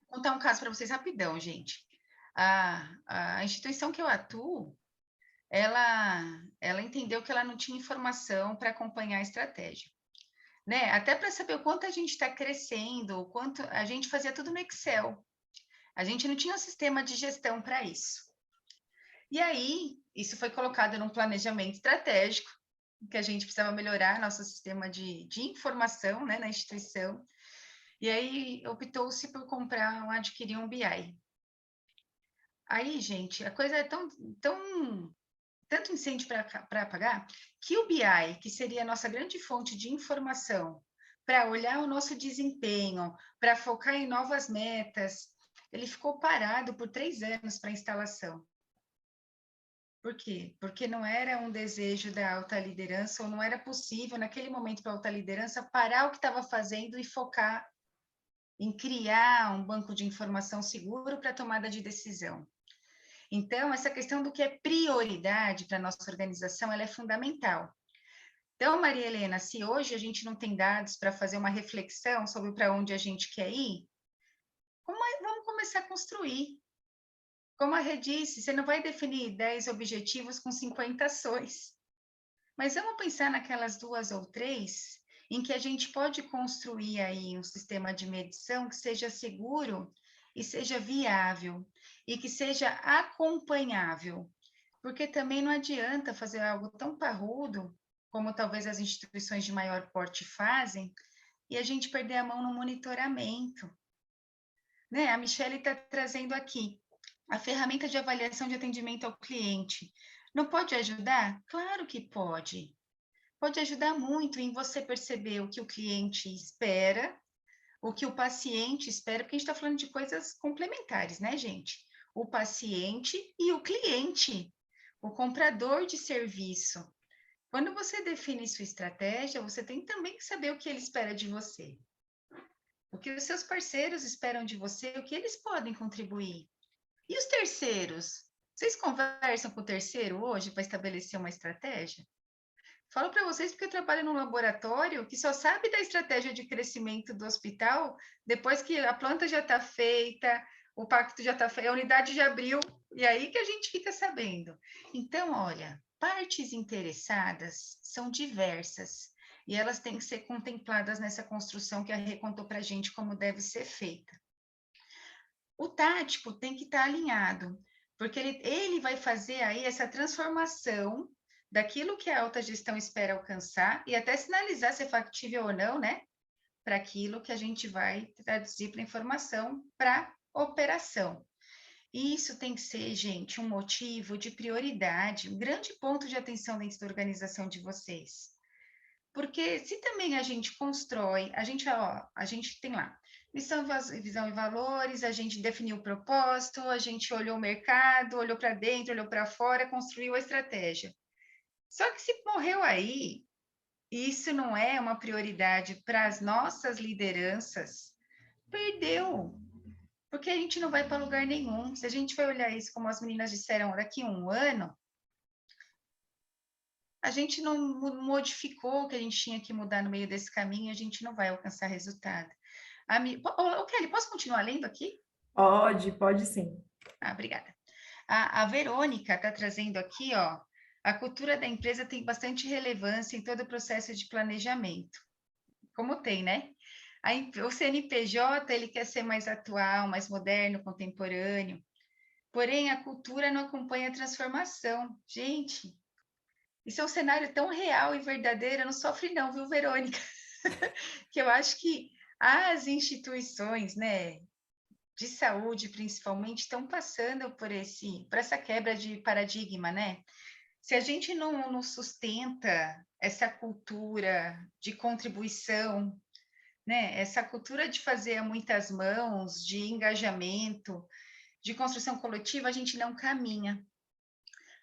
vou contar um caso para vocês rapidão, gente. A instituição que eu atuo, ela entendeu que ela não tinha informação para acompanhar a estratégia. Né? Até para saber o quanto a gente está crescendo, o quanto a gente fazia tudo no Excel. A gente não tinha um sistema de gestão para isso. E aí, isso foi colocado num planejamento estratégico, que a gente precisava melhorar nosso sistema de informação, né, na instituição. E aí, optou-se por adquirir um BI. Aí, gente, a coisa é tanto incêndio para apagar, que o BI, que seria a nossa grande fonte de informação, para olhar o nosso desempenho, para focar em novas metas, ele ficou parado por 3 anos para instalação. Por quê? Porque não era um desejo da alta liderança, ou não era possível, naquele momento, para a alta liderança, parar o que estava fazendo e focar em criar um banco de informação seguro para tomada de decisão. Então, essa questão do que é prioridade para a nossa organização, ela é fundamental. Então, Maria Helena, se hoje a gente não tem dados para fazer uma reflexão sobre para onde a gente quer ir, vamos começar a construir. Como a Rê disse, você não vai definir 10 objetivos com 50 ações. Mas vamos pensar naquelas 2 ou 3 em que a gente pode construir aí um sistema de medição que seja seguro e seja viável e que seja acompanhável, porque também não adianta fazer algo tão parrudo como talvez as instituições de maior porte fazem e a gente perder a mão no monitoramento, né? A Michelle está trazendo aqui a ferramenta de avaliação de atendimento ao cliente. Não pode ajudar? Claro que pode. Pode ajudar muito em você perceber o que o cliente espera, o que o paciente espera, porque a gente está falando de coisas complementares, né, gente? O paciente e o cliente, o comprador de serviço. Quando você define sua estratégia, você tem também que saber o que ele espera de você. O que os seus parceiros esperam de você, o que eles podem contribuir. E os terceiros? Vocês conversam com o terceiro hoje para estabelecer uma estratégia? Falo para vocês porque eu trabalho num laboratório que só sabe da estratégia de crescimento do hospital depois que a planta já está feita, o pacto já está feito, a unidade já abriu, e aí que a gente fica sabendo. Então, olha, partes interessadas são diversas e elas têm que ser contempladas nessa construção que a Rê contou para a gente como deve ser feita. O tático tem que estar alinhado, porque ele vai fazer aí essa transformação daquilo que a alta gestão espera alcançar e até sinalizar se é factível ou não, né? Para aquilo que a gente vai traduzir para informação para operação. E isso tem que ser, gente, um motivo de prioridade, um grande ponto de atenção dentro da organização de vocês. Porque se também a gente constrói, a gente tem lá missão, visão e valores, a gente definiu o propósito, a gente olhou o mercado, olhou para dentro, olhou para fora, construiu a estratégia. Só que se morreu aí, isso não é uma prioridade para as nossas lideranças, perdeu. Porque a gente não vai para lugar nenhum. Se a gente vai olhar isso como as meninas disseram daqui a um ano, a gente não modificou o que a gente tinha que mudar no meio desse caminho, a gente não vai alcançar resultado. Kelly, posso continuar lendo aqui? Pode sim. Obrigada. A Verônica está trazendo aqui, ó, a cultura da empresa tem bastante relevância em todo o processo de planejamento. Como tem, né? O CNPJ, ele quer ser mais atual, mais moderno, contemporâneo. Porém, a cultura não acompanha a transformação. Gente, isso é um cenário tão real e verdadeiro, não sofre não, viu, Verônica? Que eu acho que as instituições, né, de saúde, principalmente, estão passando por essa quebra de paradigma, né? Se a gente não sustenta essa cultura de contribuição, né, essa cultura de fazer a muitas mãos, de engajamento, de construção coletiva, a gente não caminha.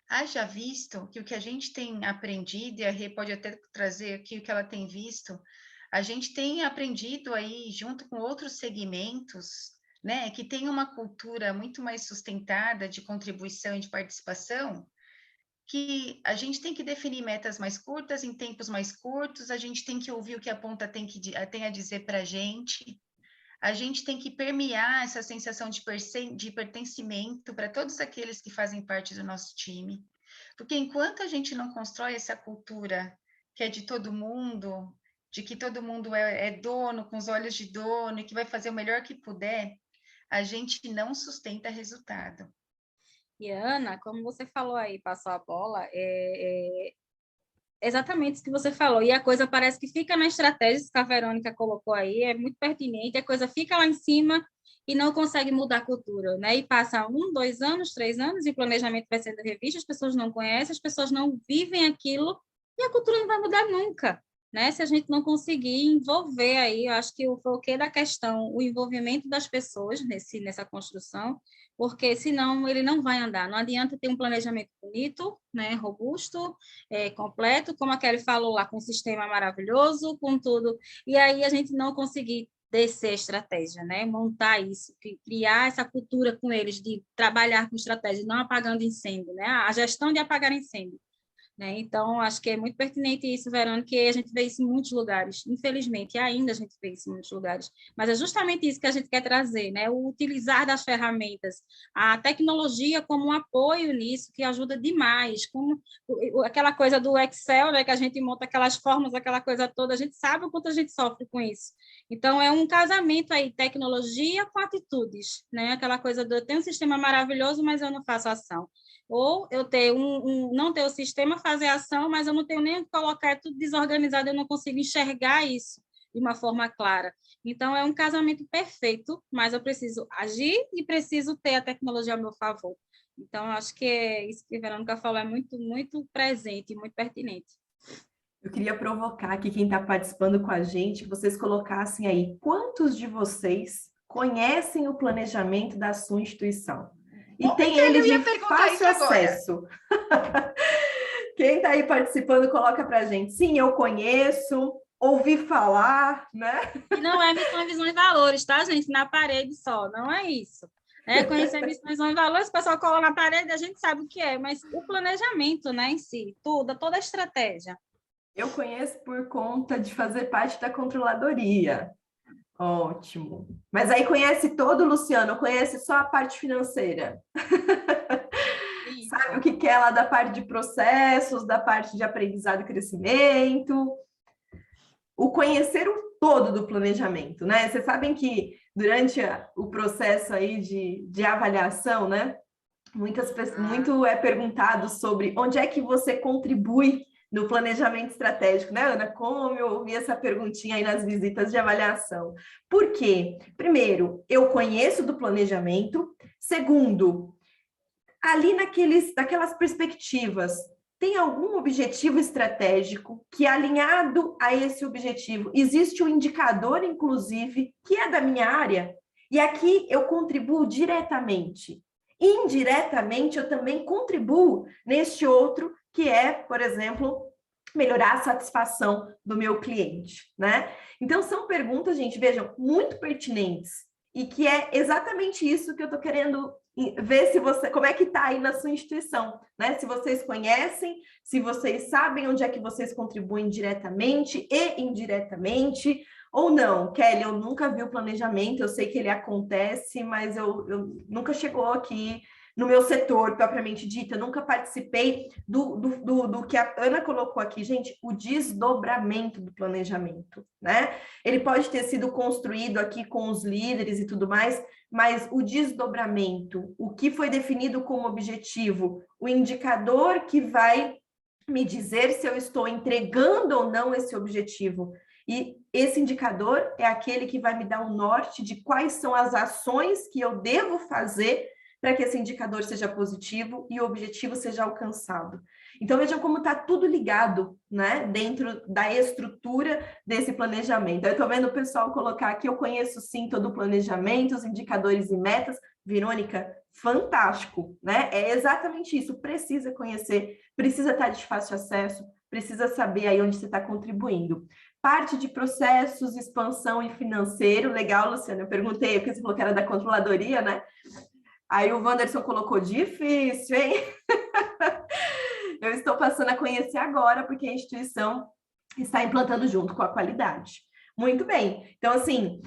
Haja visto que o que a gente tem aprendido, e a Rê pode até trazer aqui o que ela tem visto, a gente tem aprendido aí, junto com outros segmentos, né, que tem uma cultura muito mais sustentada de contribuição e de participação, que a gente tem que definir metas mais curtas, em tempos mais curtos, a gente tem que ouvir o que a ponta tem a dizer para a gente tem que permear essa sensação de pertencimento para todos aqueles que fazem parte do nosso time. Porque enquanto a gente não constrói essa cultura que é de todo mundo, de que todo mundo é dono, com os olhos de dono, e que vai fazer o melhor que puder, a gente não sustenta resultado. E Ana, como você falou aí, passou a bola, exatamente isso que você falou. E a coisa parece que fica na estratégia que a Verônica colocou aí, é muito pertinente, a coisa fica lá em cima e não consegue mudar a cultura, né? E passa 1, 2 anos, 3 anos, e o planejamento vai sendo revisto, as pessoas não conhecem, as pessoas não vivem aquilo, e a cultura não vai mudar nunca, né? Se a gente não conseguir envolver aí, eu acho que foi o que da questão, o envolvimento das pessoas nessa construção, porque senão ele não vai andar. Não adianta ter um planejamento bonito, né, robusto, completo, como a Kelly falou lá, com um sistema maravilhoso, com tudo, e aí a gente não conseguir descer a estratégia, né? Montar isso, criar essa cultura com eles de trabalhar com estratégia, não apagando incêndio, né? A gestão de apagar incêndio. né? Então, acho que é muito pertinente isso, Verônica, que a gente vê isso em muitos lugares, infelizmente, ainda a gente vê isso em muitos lugares, mas é justamente isso que a gente quer trazer, né? O utilizar das ferramentas, a tecnologia como um apoio nisso, que ajuda demais, como aquela coisa do Excel, né, que a gente monta aquelas formas, aquela coisa toda, a gente sabe o quanto a gente sofre com isso. Então, é um casamento aí, tecnologia com atitudes, né? Aquela coisa do, eu tenho um sistema maravilhoso, mas eu não faço ação. Ou eu ter não ter o sistema, fazer ação, mas eu não tenho nem onde colocar, é tudo desorganizado, eu não consigo enxergar isso de uma forma clara. Então, é um casamento perfeito, mas eu preciso agir e preciso ter a tecnologia ao meu favor. Então, acho que isso que a Verônica falou é muito, muito presente, muito pertinente. Eu queria provocar aqui quem está participando com a gente, que vocês colocassem aí, quantos de vocês conhecem o planejamento da sua instituição? E tem ele de fácil acesso. Quem está aí participando, coloca para a gente. Sim, eu conheço, ouvi falar, né? E não é missão, visão e valores, tá, gente? Na parede só, não é isso. Conhecer missão, visão e valores, o pessoal cola na parede, a gente sabe o que é, mas o planejamento, né, em si, toda a estratégia. Eu conheço por conta de fazer parte da controladoria. Ótimo. Mas aí conhece todo, Luciano? Conhece só a parte financeira? Sabe o que é lá da parte de processos, da parte de aprendizado e crescimento? O conhecer o todo do planejamento, né? Vocês sabem que durante o processo aí de avaliação, né? Muito é perguntado sobre onde é que você contribui no planejamento estratégico, né, Ana? Como eu ouvi essa perguntinha aí nas visitas de avaliação. Por quê? Primeiro, eu conheço do planejamento. Segundo, ali naquelas perspectivas, tem algum objetivo estratégico que, alinhado a esse objetivo, existe um indicador, inclusive, que é da minha área? E aqui eu contribuo diretamente. Indiretamente, eu também contribuo neste outro, que é, por exemplo, melhorar a satisfação do meu cliente, né? Então, são perguntas, gente, vejam, muito pertinentes e que é exatamente isso que eu estou querendo ver como é que está aí na sua instituição, né? Se vocês conhecem, se vocês sabem onde é que vocês contribuem diretamente e indiretamente, ou não. Kelly, eu nunca vi o planejamento, eu sei que ele acontece, mas eu nunca chegou aqui no meu setor, propriamente dito, eu nunca participei do que a Ana colocou aqui, gente, o desdobramento do planejamento, né? Ele pode ter sido construído aqui com os líderes e tudo mais, mas o desdobramento, o que foi definido como objetivo, o indicador que vai me dizer se eu estou entregando ou não esse objetivo. E esse indicador é aquele que vai me dar um norte de quais são as ações que eu devo fazer para que esse indicador seja positivo e o objetivo seja alcançado. Então, vejam como está tudo ligado, né, dentro da estrutura desse planejamento. Eu estou vendo o pessoal colocar aqui, eu conheço sim todo o planejamento, os indicadores e metas. Verônica, fantástico, né? É exatamente isso, precisa conhecer, precisa estar de fácil acesso, precisa saber aí onde você está contribuindo. Parte de processos, expansão e financeiro, legal, Luciana, eu perguntei, porque você falou que era da controladoria, né? Aí o Wanderson colocou difícil, hein? Eu estou passando a conhecer agora, porque a instituição está implantando junto com a qualidade. Muito bem. Então, assim,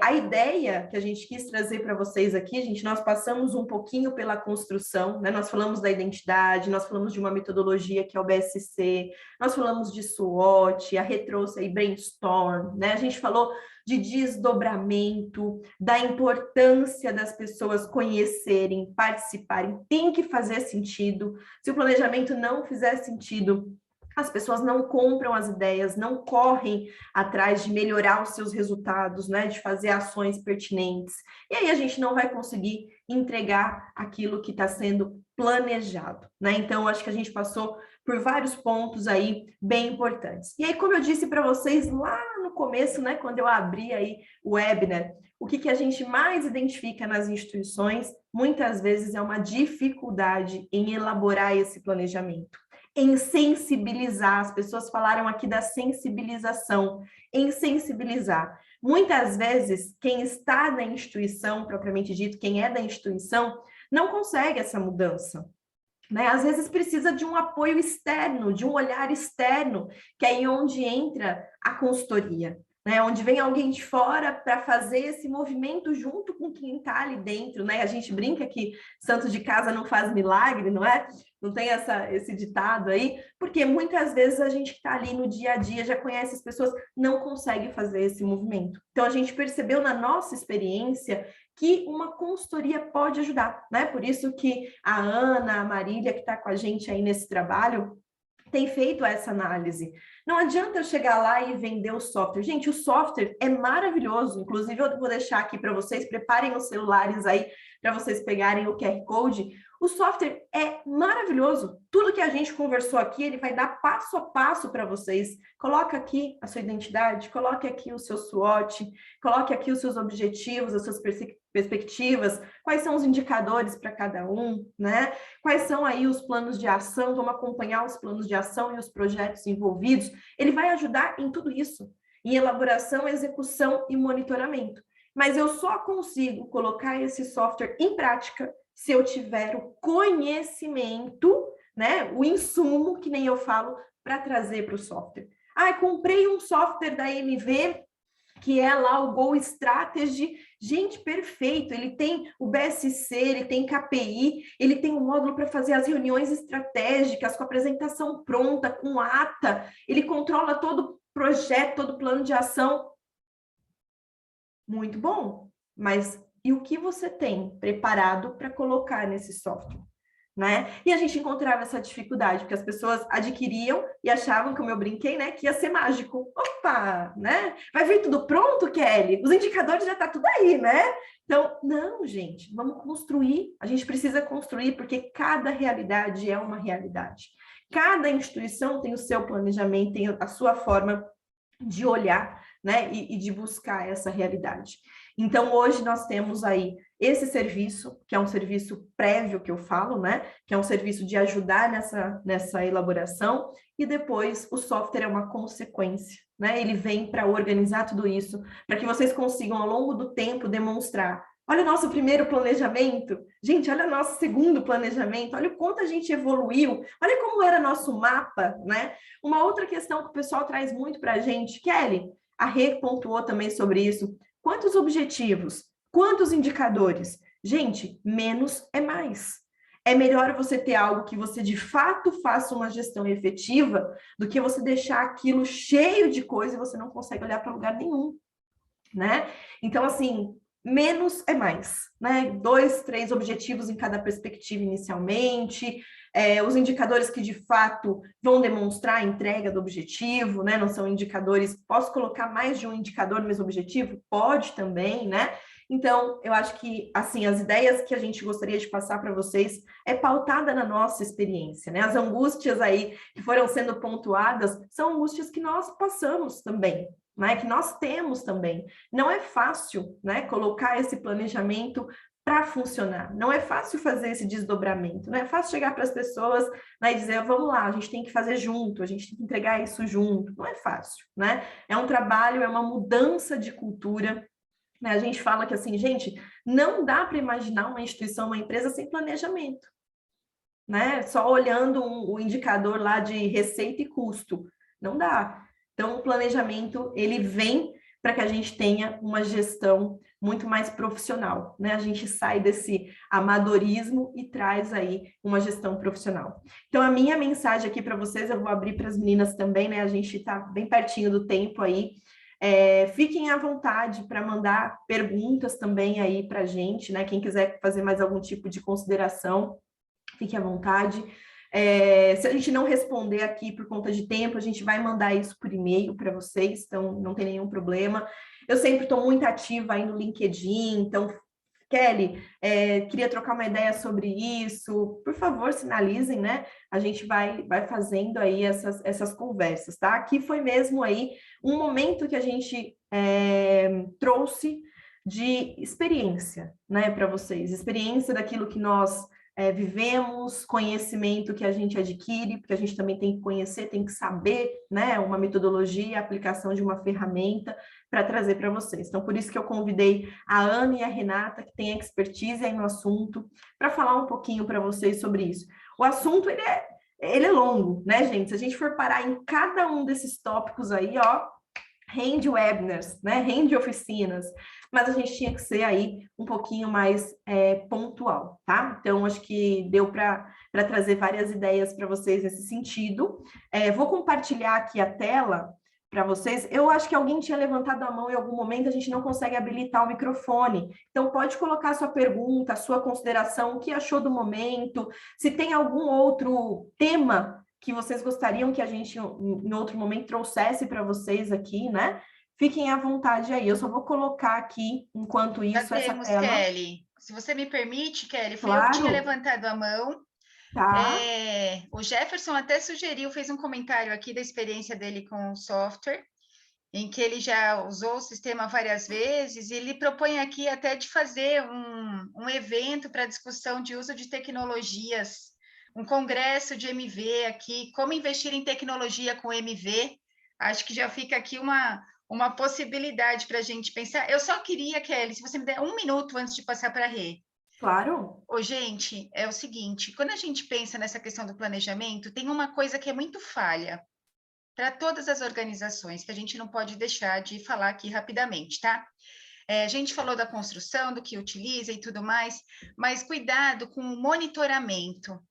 a ideia que a gente quis trazer para vocês aqui, gente, nós passamos um pouquinho pela construção, né? Nós falamos da identidade, nós falamos de uma metodologia que é o BSC, nós falamos de SWOT, a Rê trouxe aí brainstorm, né? A gente falou de desdobramento, da importância das pessoas conhecerem, participarem, tem que fazer sentido. Se o planejamento não fizer sentido, as pessoas não compram as ideias, não correm atrás de melhorar os seus resultados, né, de fazer ações pertinentes. E aí a gente não vai conseguir entregar aquilo que está sendo planejado, né? Então, acho que a gente passou por vários pontos aí bem importantes. E aí, como eu disse para vocês lá no começo, né, quando eu abri aí o webinar, o que a gente mais identifica nas instituições, muitas vezes é uma dificuldade em elaborar esse planejamento, em sensibilizar. As pessoas falaram aqui da sensibilização, em sensibilizar. Muitas vezes, quem está na instituição, propriamente dito, quem é da instituição, não consegue essa mudança. né? Às vezes precisa de um apoio externo, de um olhar externo, que é aí onde entra a consultoria, né? Onde vem alguém de fora para fazer esse movimento junto com quem está ali dentro, né? A gente brinca que santo de casa não faz milagre, não é? Não tem esse ditado aí, porque muitas vezes a gente que está ali no dia a dia, já conhece as pessoas, não consegue fazer esse movimento. Então, a gente percebeu na nossa experiência que uma consultoria pode ajudar, né? Por isso que a Ana, a Marília, que está com a gente aí nesse trabalho, tem feito essa análise. Não adianta eu chegar lá e vender o software. Gente, o software é maravilhoso. Inclusive, eu vou deixar aqui para vocês, preparem os celulares aí para vocês pegarem o QR Code. O software é maravilhoso. Tudo que a gente conversou aqui, ele vai dar passo a passo para vocês. Coloca aqui a sua identidade, coloque aqui o seu SWOT, coloque aqui os seus objetivos, as suas perspectivas, quais são os indicadores para cada um, né? Quais são aí os planos de ação, vamos acompanhar os planos de ação e os projetos envolvidos. Ele vai ajudar em tudo isso, em elaboração, execução e monitoramento. Mas eu só consigo colocar esse software em prática se eu tiver o conhecimento, né? O insumo, que nem eu falo, para trazer para o software. Ah, comprei um software da MV, que é lá o Goal Strategy. Gente, perfeito, ele tem o BSC, ele tem KPI, ele tem um módulo para fazer as reuniões estratégicas, com a apresentação pronta, com ata, ele controla todo o projeto, todo o plano de ação. Muito bom, mas e o que você tem preparado para colocar nesse software? Né? E a gente encontrava essa dificuldade, porque as pessoas adquiriam e achavam, como eu brinquei, né, que ia ser mágico. Opa, né? Vai vir tudo pronto, Kelly? Os indicadores já tá tudo aí, né? Então, não, gente, vamos construir. A gente precisa construir, porque cada realidade é uma realidade. Cada instituição tem o seu planejamento, tem a sua forma de olhar, né, e de buscar essa realidade. Então, hoje nós temos aí esse serviço, que é um serviço prévio que eu falo, né, que é um serviço de ajudar nessa elaboração, e depois o software é uma consequência, né, ele vem para organizar tudo isso, para que vocês consigam, ao longo do tempo, demonstrar, olha o nosso primeiro planejamento, gente, olha o nosso segundo planejamento, olha o quanto a gente evoluiu, olha como era nosso mapa, né? Uma outra questão que o pessoal traz muito para a gente, Kelly, a Rê pontuou também sobre isso, quantos objetivos, quantos indicadores? Gente, menos é mais. É melhor você ter algo que você de fato faça uma gestão efetiva do que você deixar aquilo cheio de coisa e você não consegue olhar para lugar nenhum, né? Então, assim, menos é mais, né? 2, 3 objetivos em cada perspectiva inicialmente, os indicadores que de fato vão demonstrar a entrega do objetivo, né? Não são indicadores, posso colocar mais de um indicador no mesmo objetivo? Pode também, né? Então, eu acho que, assim, as ideias que a gente gostaria de passar para vocês é pautada na nossa experiência, né? As angústias aí que foram sendo pontuadas são angústias que nós passamos também, né, que nós temos também. Não é fácil, né, colocar esse planejamento para funcionar. Não é fácil fazer esse desdobramento. Não é fácil chegar para as pessoas, né, e dizer, vamos lá, a gente tem que fazer junto, a gente tem que entregar isso junto. Não é fácil, né? É um trabalho, é uma mudança de cultura. Né? A gente fala que assim, gente, não dá para imaginar uma instituição, uma empresa sem planejamento, né? Só olhando o indicador lá de receita e custo. Não dá. Então, o planejamento, ele vem para que a gente tenha uma gestão muito mais profissional, né? A gente sai desse amadorismo e traz aí uma gestão profissional. Então, a minha mensagem aqui para vocês, eu vou abrir para as meninas também, né? A gente está bem pertinho do tempo aí. Fiquem à vontade para mandar perguntas também aí para a gente, né? Quem quiser fazer mais algum tipo de consideração, fique à vontade. Se a gente não responder aqui por conta de tempo, a gente vai mandar isso por e-mail para vocês, então não tem nenhum problema. Eu sempre estou muito ativa aí no LinkedIn, então, Kelly, queria trocar uma ideia sobre isso, por favor, sinalizem, né? A gente vai fazendo aí essas conversas, tá? Aqui foi mesmo aí um momento que a gente trouxe de experiência, né, para vocês, experiência daquilo que nós vivemos, conhecimento que a gente adquire, porque a gente também tem que conhecer, tem que saber, né, uma metodologia, a aplicação de uma ferramenta para trazer para vocês. Então, por isso que eu convidei a Ana e a Renata, que têm expertise aí no assunto, para falar um pouquinho para vocês sobre isso. O assunto, ele é longo, né, gente? Se a gente for parar em cada um desses tópicos aí, ó, rende webinars, né? Rende oficinas, mas a gente tinha que ser aí um pouquinho mais pontual, tá? Então, acho que deu para trazer várias ideias para vocês nesse sentido. Vou compartilhar aqui a tela para vocês. Eu acho que alguém tinha levantado a mão em algum momento, a gente não consegue habilitar o microfone. Então, pode colocar a sua pergunta, a sua consideração, o que achou do momento, se tem algum outro tema que vocês gostariam que a gente, em outro momento, trouxesse para vocês aqui, né? Fiquem à vontade aí. Eu só vou colocar aqui, enquanto isso, essa tela. Kelly. Se você me permite, Kelly, foi Claro. eu que tinha levantado a mão. Tá. O Jefferson até sugeriu, fez um comentário aqui da experiência dele com o software, em que ele já usou o sistema várias vezes, e ele propõe aqui até de fazer um evento para discussão de uso de tecnologias, um congresso de MV aqui, como investir em tecnologia com MV. Acho que já fica aqui uma possibilidade para a gente pensar. Eu só queria, Kelly, se você me der 1 minuto antes de passar para a Rê. Claro. Gente, é o seguinte, quando a gente pensa nessa questão do planejamento, tem uma coisa que é muito falha para todas as organizações, que a gente não pode deixar de falar aqui rapidamente, tá? A gente falou da construção, do que utiliza e tudo mais, mas cuidado com o monitoramento.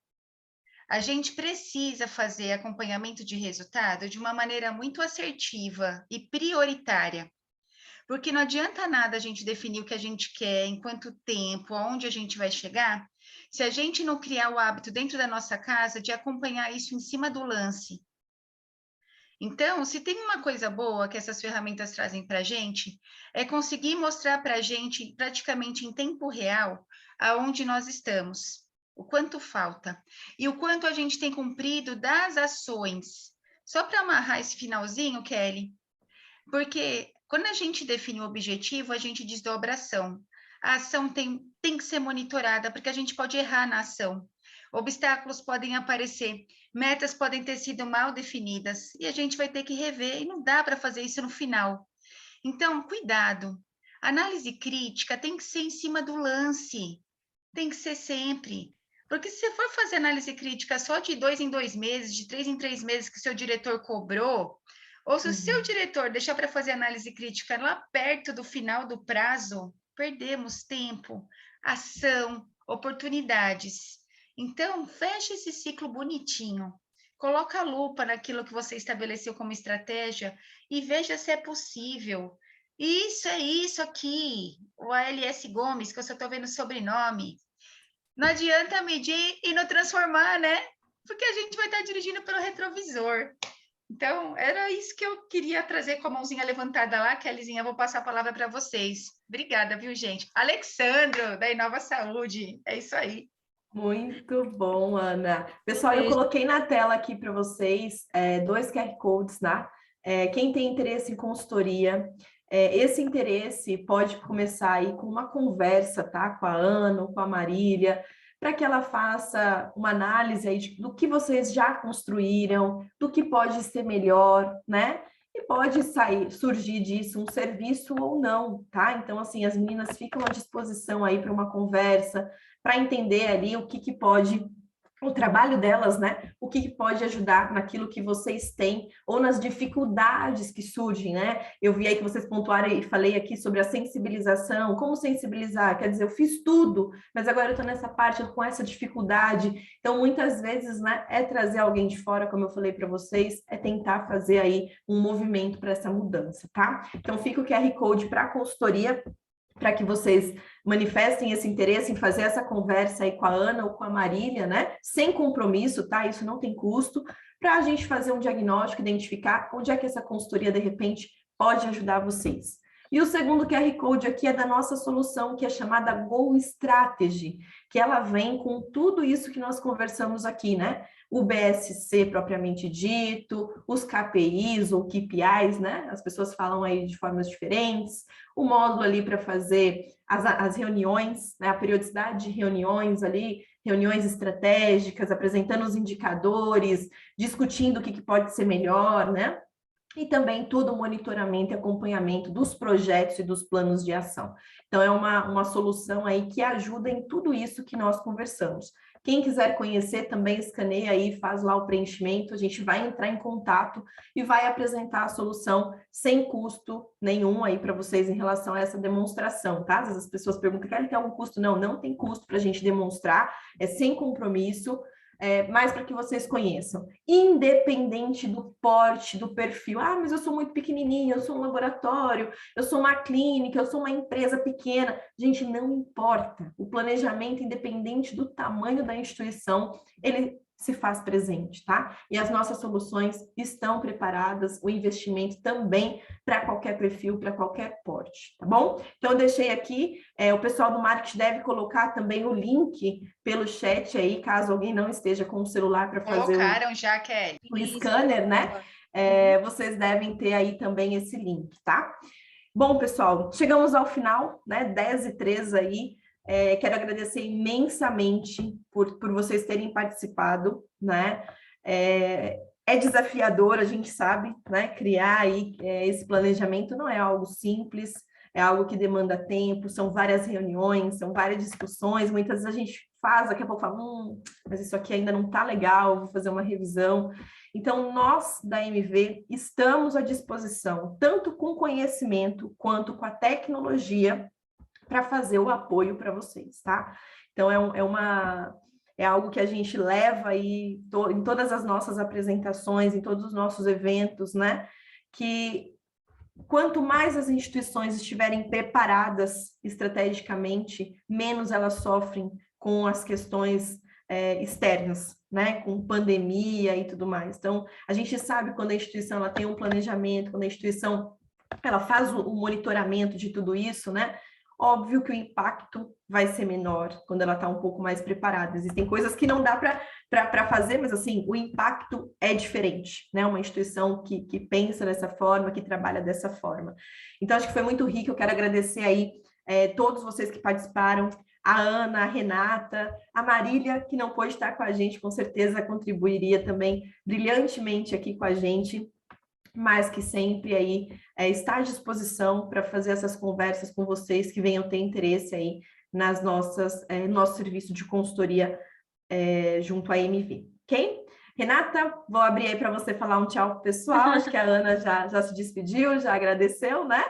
A gente precisa fazer acompanhamento de resultado de uma maneira muito assertiva e prioritária. Porque não adianta nada a gente definir o que a gente quer, em quanto tempo, aonde a gente vai chegar, se a gente não criar o hábito dentro da nossa casa de acompanhar isso em cima do lance. Então, se tem uma coisa boa que essas ferramentas trazem para a gente, é conseguir mostrar para a gente, praticamente em tempo real, aonde nós estamos, o quanto falta e o quanto a gente tem cumprido das ações. Só para amarrar esse finalzinho, Kelly, porque quando a gente define o objetivo, a gente desdobra a ação. A ação tem que ser monitorada, porque a gente pode errar na ação. Obstáculos podem aparecer, metas podem ter sido mal definidas, e a gente vai ter que rever, e não dá para fazer isso no final. Então, cuidado. Análise crítica tem que ser em cima do lance, tem que ser sempre. Porque se você for fazer análise crítica só de 2 em 2 meses, de 3 em 3 meses que seu diretor cobrou, ou se o seu diretor deixar para fazer análise crítica lá perto do final do prazo, perdemos tempo, ação, oportunidades. Então, feche esse ciclo bonitinho. Coloca a lupa naquilo que você estabeleceu como estratégia e veja se é possível. Isso é isso aqui, o ALS Gomes, que eu só estou vendo o sobrenome. Não adianta medir e não transformar, né? Porque a gente vai estar dirigindo pelo retrovisor. Então, era isso que eu queria trazer com a mãozinha levantada lá, Kellyzinha, vou passar a palavra para vocês. Obrigada, viu, gente? Alexandro, da Inova Saúde, é isso aí. Muito bom, Ana. Pessoal, eu coloquei na tela aqui para vocês 2 QR Codes, né? Quem tem interesse em consultoria, esse interesse pode começar aí com uma conversa, tá? Com a Ana, com a Marília, para que ela faça uma análise aí do que vocês já construíram, do que pode ser melhor, né? E pode surgir disso um serviço ou não, tá? Então, assim, as meninas ficam à disposição aí para uma conversa, para entender ali o que pode, o trabalho delas, né? O que pode ajudar naquilo que vocês têm ou nas dificuldades que surgem, né? Eu vi aí que vocês pontuaram e falei aqui sobre a sensibilização, como sensibilizar, quer dizer, eu fiz tudo, mas agora eu estou nessa parte com essa dificuldade. Então, muitas vezes, né, é trazer alguém de fora, como eu falei para vocês, é tentar fazer aí um movimento para essa mudança, tá? Então, fica o QR Code para a consultoria, para que vocês manifestem esse interesse em fazer essa conversa aí com a Ana ou com a Marília, né? Sem compromisso, tá? Isso não tem custo, para a gente fazer um diagnóstico, identificar onde é que essa consultoria, de repente, pode ajudar vocês. E o segundo QR Code aqui é da nossa solução, que é chamada Go Strategy, que ela vem com tudo isso que nós conversamos aqui, né? O BSC propriamente dito, os KPIs ou KPIs, né? As pessoas falam aí de formas diferentes, o módulo ali para fazer as reuniões, né? A periodicidade de reuniões ali, reuniões estratégicas, apresentando os indicadores, discutindo o que pode ser melhor, né? E também todo o monitoramento e acompanhamento dos projetos e dos planos de ação. Então, é uma solução aí que ajuda em tudo isso que nós conversamos. Quem quiser conhecer também escaneia aí, faz lá o preenchimento, a gente vai entrar em contato e vai apresentar a solução sem custo nenhum aí para vocês em relação a essa demonstração, tá? Às vezes as pessoas perguntam, quer ter algum custo? Não, não tem custo para a gente demonstrar, é sem compromisso. Mais para que vocês conheçam, independente do porte, do perfil. Ah, mas eu sou muito pequenininho, eu sou um laboratório, eu sou uma clínica, eu sou uma empresa pequena. Gente, não importa. O planejamento, independente do tamanho da instituição, ele se faz presente, tá? E as nossas soluções estão preparadas, o investimento também para qualquer perfil, para qualquer porte, tá bom? Então, eu deixei aqui, o pessoal do marketing deve colocar também o link pelo chat aí, caso alguém não esteja com o celular para fazer Colocaram já, Kelly. o scanner, né? Vocês devem ter aí também esse link, tá? Bom, pessoal, chegamos ao final, né? 10h03 aí. Quero agradecer imensamente por vocês terem participado, né? É desafiador, a gente sabe, né? Criar aí esse planejamento não é algo simples, é algo que demanda tempo, são várias reuniões, são várias discussões, muitas vezes a gente faz, daqui a pouco fala, mas isso aqui ainda não está legal, vou fazer uma revisão. Então, nós da MV estamos à disposição, tanto com conhecimento quanto com a tecnologia, para fazer o apoio para vocês, tá? Então, é algo que a gente leva aí em todas as nossas apresentações, em todos os nossos eventos, né? Que quanto mais as instituições estiverem preparadas estrategicamente, menos elas sofrem com as questões externas, né? Com pandemia e tudo mais. Então, a gente sabe quando a instituição ela tem um planejamento, quando a instituição ela faz o monitoramento de tudo isso, né? Óbvio que o impacto vai ser menor quando ela está um pouco mais preparada. Existem coisas que não dá para fazer, mas assim, o impacto é diferente, né? Uma instituição que pensa dessa forma, que trabalha dessa forma. Então, acho que foi muito rico, eu quero agradecer aí todos vocês que participaram, a Ana, a Renata, a Marília, que não pôde estar com a gente, com certeza contribuiria também brilhantemente aqui com a gente, mais que sempre aí está à disposição para fazer essas conversas com vocês que venham ter interesse aí nas nosso serviço de consultoria junto à MV, ok? Renata, vou abrir aí para você falar um tchau pro pessoal, acho que a Ana já se despediu, já agradeceu, né?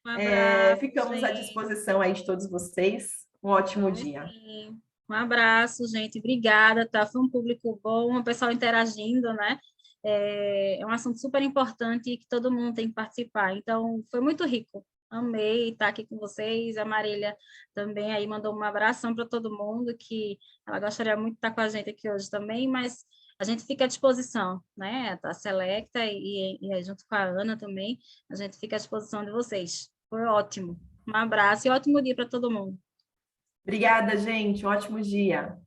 Um abraço, ficamos à disposição aí de todos vocês, um ótimo dia. Sim. Um abraço, gente, obrigada, tá? Foi um público bom, o pessoal interagindo, né? É um assunto super importante e que todo mundo tem que participar. Então, foi muito rico. Amei estar aqui com vocês. A Marília também aí mandou um abração para todo mundo, que ela gostaria muito de estar com a gente aqui hoje também, mas a gente fica à disposição, né? A Selecta e junto com a Ana também, a gente fica à disposição de vocês. Foi ótimo. Um abraço e ótimo dia para todo mundo. Obrigada, gente. Um ótimo dia.